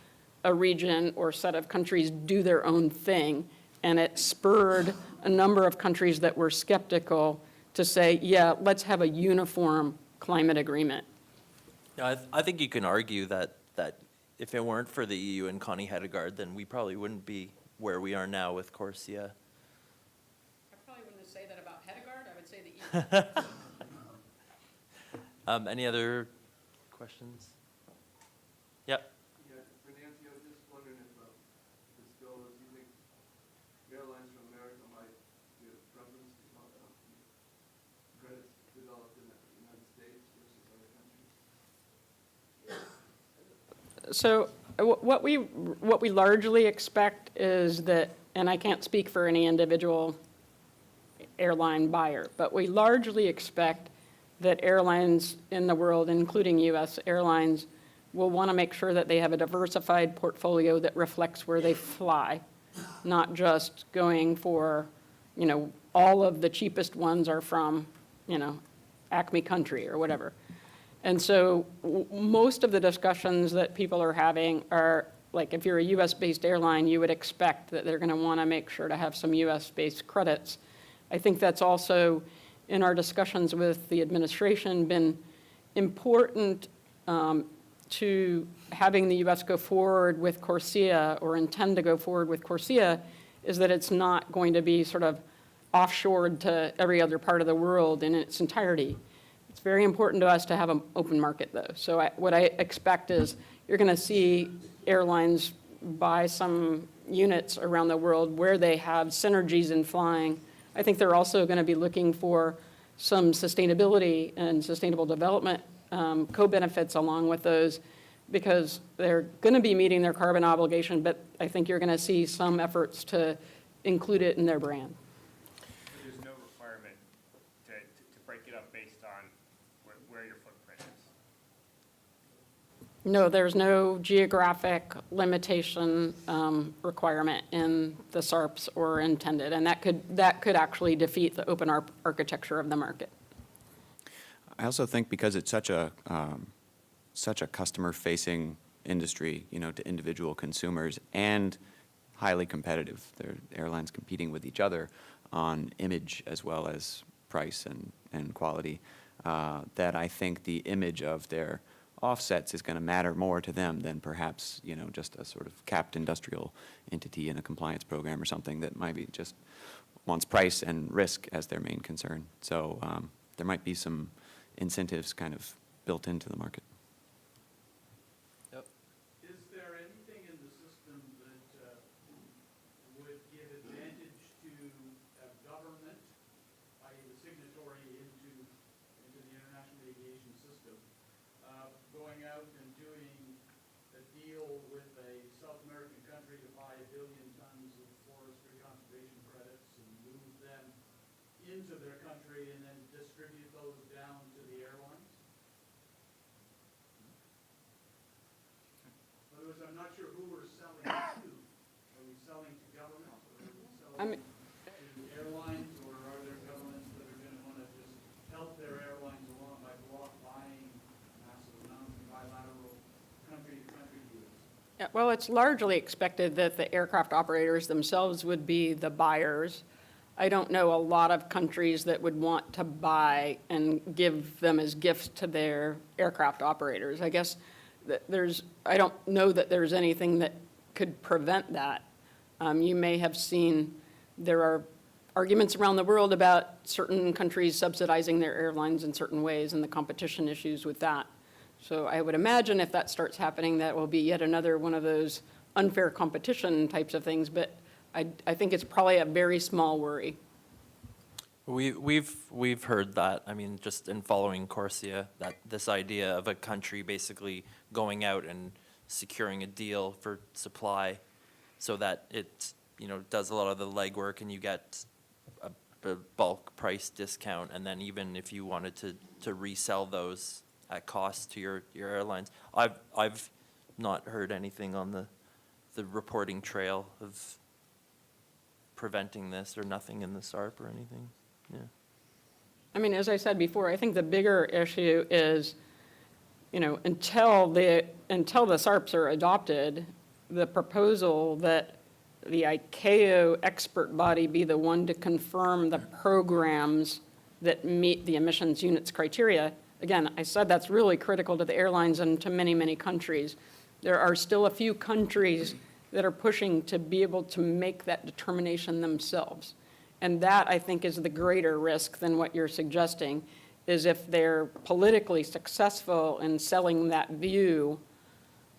C: a region or set of countries do their own thing. And it spurred a number of countries that were skeptical to say, yeah, let's have a uniform climate agreement.
A: Yeah, I think you can argue that if it weren't for the EU and Connie Hedegaard, then we probably wouldn't be where we are now with CORSIA.
C: I probably wouldn't say that about Hedegaard, I would say the EU.
A: Any other questions? Yep.
H: Yeah, for Nancy, I was just wondering if this bill, do you think airlines from America might give preference to credits developed in the United States versus other countries?
C: So what we largely expect is that, and I can't speak for any individual airline buyer, but we largely expect that airlines in the world, including U.S. airlines, will want to make sure that they have a diversified portfolio that reflects where they fly, not just going for, all of the cheapest ones are from, Acme country or whatever. And so most of the discussions that people are having are, like, if you're a US-based airline, you would expect that they're going to want to make sure to have some US-based credits. I think that's also, in our discussions with the administration, been important to having the US go forward with CORSIA, or intend to go forward with CORSIA, is that it's not going to be sort of offshored to every other part of the world in its entirety. It's very important to us to have an open market, though. So what I expect is you're going to see airlines buy some units around the world where they have synergies in flying. I think they're also going to be looking for some sustainability and sustainable development co-benefits along with those, because they're going to be meeting their carbon obligation, but I think you're going to see some efforts to include it in their brand.
E: There's no requirement to break it up based on where your footprint is.
C: No, there's no geographic limitation requirement in the SARPs or intended, and that could actually defeat the open architecture of the market.
B: I also think because it's such a customer-facing industry, to individual consumers, and highly competitive. There are airlines competing with each other on image as well as price and quality, that I think the image of their offsets is going to matter more to them than perhaps, just a sort of capped industrial entity in a compliance program or something that might be just wants price and risk as their main concern. So there might be some incentives kind of built into the market.
A: Yep.
G: Is there anything in the system that would give advantage to a government, i.e. the signatory into the International Aviation system, going out and doing a deal with a South American country to buy 1 billion tons of forestry conservation credits and move them into their country and then distribute those down to the airlines? In other words, I'm not sure who we're selling to. Are we selling to government, or are we selling to airlines, or are there governments that are going to want to just help their airlines along by block buying massive amounts of bilateral country-to-country deals?
C: Yeah, well, it's largely expected that the aircraft operators themselves would be the buyers. I don't know a lot of countries that would want to buy and give them as gifts to their aircraft operators. I guess that I don't know that there's anything that could prevent that. You may have seen there are arguments around the world about certain countries subsidizing their airlines in certain ways and the competition issues with that. So I would imagine if that starts happening, that will be yet another one of those unfair competition types of things, but I think it's probably a very small worry.
A: We've heard that. I mean, just in following CORSIA, that this idea of a country basically going out and securing a deal for supply, so that it does a lot of the legwork and you get a bulk price discount, and then even if you wanted to resell those at cost to your airlines, I've not heard anything on the reporting trail of preventing this, or nothing in the SARP or anything. Yeah.
C: I mean, as I said before, I think the bigger issue is, until the SARPs are adopted, the proposal that the ICAO expert body be the one to confirm the programs that meet the emissions units criteria, again, I said that's really critical to the airlines and to many, many countries. There are still a few countries that are pushing to be able to make that determination themselves. And that, I think, is the greater risk than what you're suggesting, is if they're politically successful in selling that view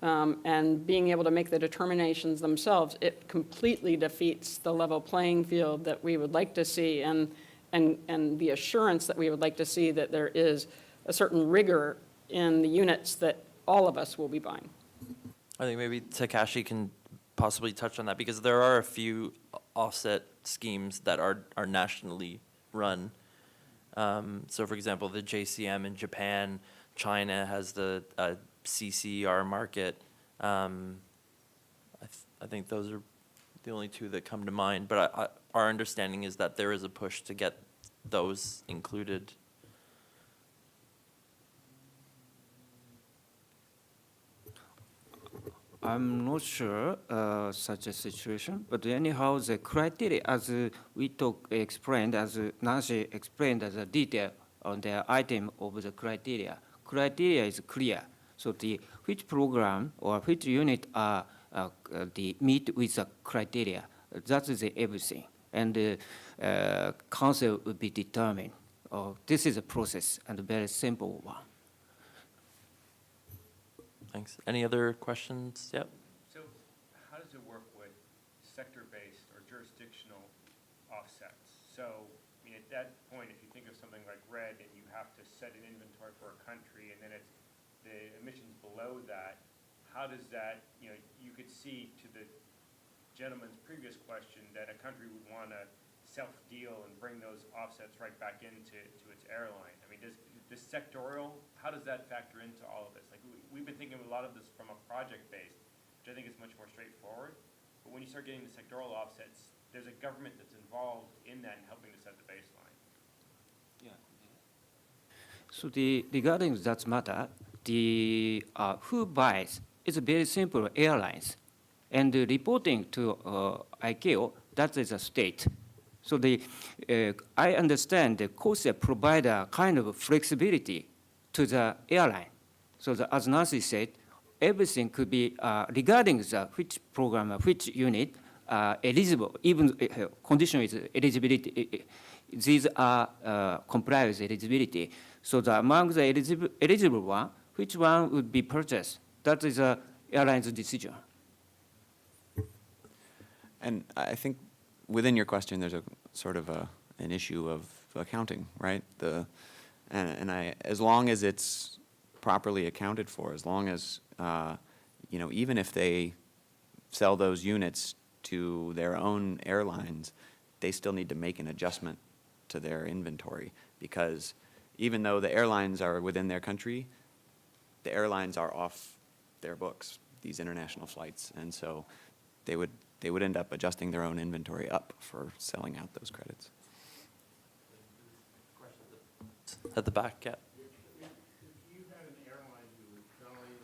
C: and being able to make the determinations themselves, it completely defeats the level playing field that we would like to see and the assurance that we would like to see that there is a certain rigor in the units that all of us will be buying.
A: I think maybe Takashi can possibly touch on that, because there are a few offset schemes that are nationally run. So for example, the JCM in Japan, China has the CCR market. I think those are the only two that come to mind, but our understanding is that there is a push to get those included.
D: I'm not sure such a situation, but anyhow, the criteria, as explained, as Nancy explained as a detail on the item of the criteria is clear. So which program or which unit are meet with the criteria, that is everything. And the council will be determined. This is a process and a very simple one.
A: Thanks. Any other questions? Yep.
E: So how does it work with sector-based or jurisdictional offsets? So, I mean, at that point, if you think of something like red and you have to set an inventory for a country and then it's the emissions below that, how does that, you could see to the gentleman's previous question that a country would want to self-deal and bring those offsets right back into its airline. I mean, does sectorial, how does that factor into all of this? Like, we've been thinking of a lot of this from a project-based, which I think is much more straightforward. But when you start getting the sectoral offsets, there's a government that's involved in that and helping to set the baseline.
D: Yeah. So regarding that matter, who buys is very simple, airlines. And the reporting to ICAO, that is a state. So I understand the CORSIA provide a kind of flexibility to the airline. So as Nancy said, everything could be regarding which program, which unit eligible, even condition is eligibility. These are comply with eligibility. So among the eligible one, which one would be purchased? That is a airline's decision.
B: And I think within your question, there's a sort of an issue of accounting, right? As long as it's properly accounted for, as long as even if they sell those units to their own airlines, they still need to make an adjustment to their inventory, because even though the airlines are within their country, the airlines are off their books, these international flights, and so they would end up adjusting their own inventory up for selling out those credits.
A: At the back, yeah.
I: If you had an airline who was selling,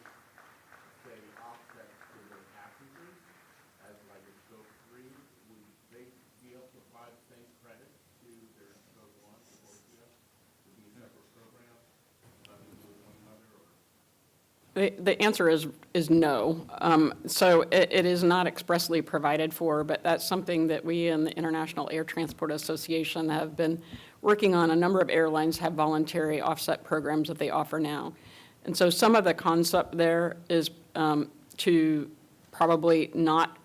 I: say, offsets to their passengers as like a scope 3, would they be able to apply the same credit to their scope 1 or 2? Would be a separate program, nothing to do with one another, or?
C: The answer is no. So it is not expressly provided for, but that's something that we in the International Air Transport Association have been working on. A number of airlines have voluntary offset programs that they offer now. And so some of the concept there is to probably not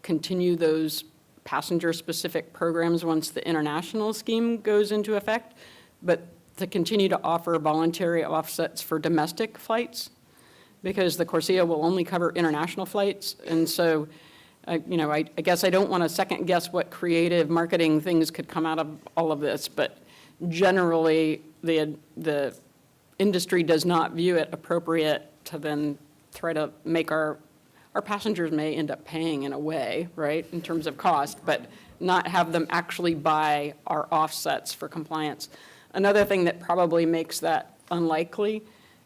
C: continue those passenger-specific programs once the international scheme goes into effect, but to continue to offer voluntary offsets for domestic flights, because the CORSIA will only cover international flights. And so, I guess I don't want to second guess what creative marketing things could come out of all of this, but generally the industry does not view it appropriate to then try to make our passengers may end up paying in a way, right, in terms of cost, but not have them actually buy our offsets for compliance. Another thing that probably makes that unlikely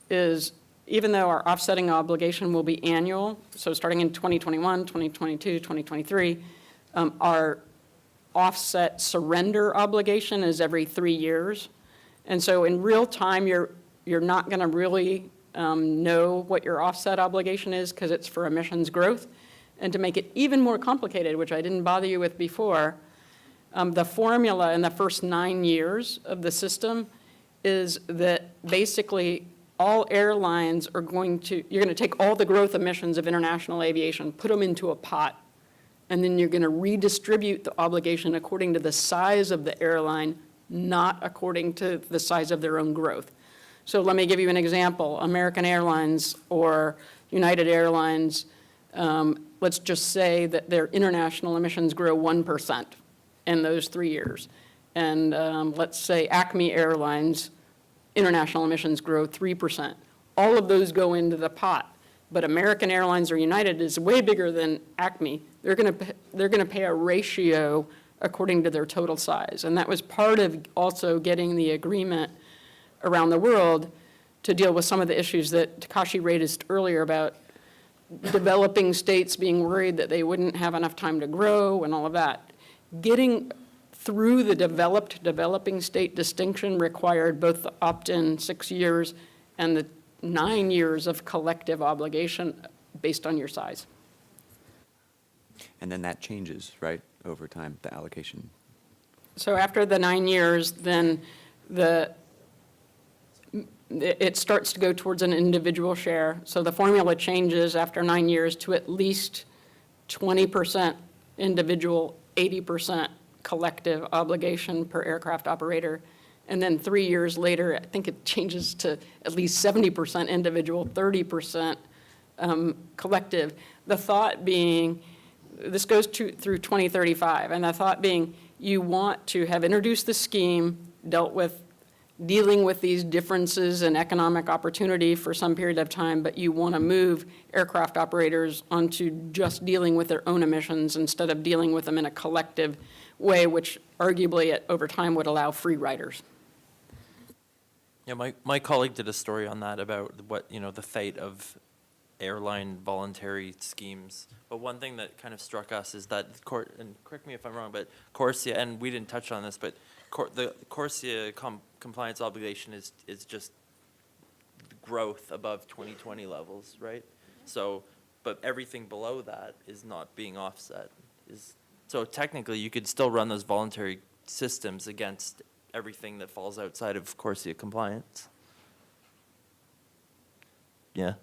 C: is, even though our offsetting obligation will be annual, so starting in 2021, 2022, 2023, our offset surrender obligation is every 3 years. And so in real time, you're you're not going to really know what your offset obligation is because it's for emissions growth. And to make it even more complicated, which I didn't bother you with before, the formula in the first 9 years of the system is that basically all airlines are you're going to take all the growth emissions of international aviation, put them into a pot, and then you're going to redistribute the obligation according to the size of the airline, not according to the size of their own growth. So let me give you an example. American Airlines or United Airlines, let's just say that their international emissions grow 1% in those 3 years. And let's say Acme Airlines, international emissions grow 3%. All of those go into the pot. But American Airlines or United is way bigger than Acme. They're going to pay a ratio according to their total size. And that was part of also getting the agreement around the world to deal with some of the issues that Takashi raised earlier about developing states being worried that they wouldn't have enough time to grow and all of that. Getting through the developing state distinction required both the opt-in 6 years and the 9 years of collective obligation based on your size.
B: And then that changes, right, over time, the allocation?
C: So after the 9 years, then it starts to go towards an individual share. So the formula changes after 9 years to at least 20% individual, 80% collective obligation per aircraft operator. And then 3 years later, I think it changes to at least 70% individual, 30% collective. The thought being, this goes through 2035, and the thought being you want to have introduced the scheme, dealing with these differences in economic opportunity for some period of time, but you want to move aircraft operators onto just dealing with their own emissions instead of dealing with them in a collective way, which arguably over time would allow free riders.
A: Yeah, my colleague did a story on that about the fate of airline voluntary schemes. But one thing that kind of struck us is that, and correct me if I'm wrong, but CORSIA, and we didn't touch on this, but the CORSIA compliance obligation is just growth above 2020 levels, right? So, but everything below that is not being offset. So technically, you could still run those voluntary systems against everything that falls outside of CORSIA compliance. Yeah.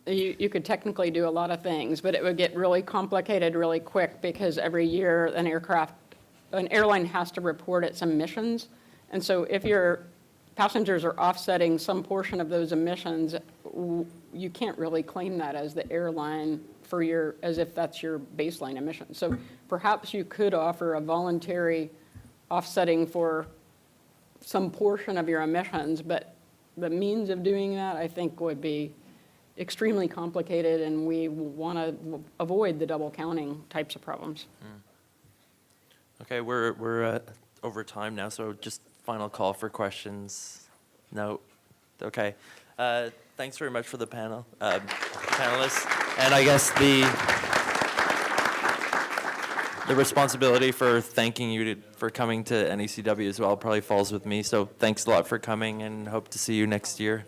C: You could technically do a lot of things, but it would get really complicated really quick because every year an airline has to report its emissions. And so if your passengers are offsetting some portion of those emissions, you can't really claim that as the airline as if that's your baseline emission. So perhaps you could offer a voluntary offsetting for some portion of your emissions, but the means of doing that, I think, would be extremely complicated, and we want to avoid the double counting types of problems.
A: Okay, we're over time now, so just final call for questions. No? Okay. Thanks very much for the panelists. And I guess the responsibility for thanking you for coming to NACW as well probably falls with me. So thanks a lot for coming, and hope to see you next year.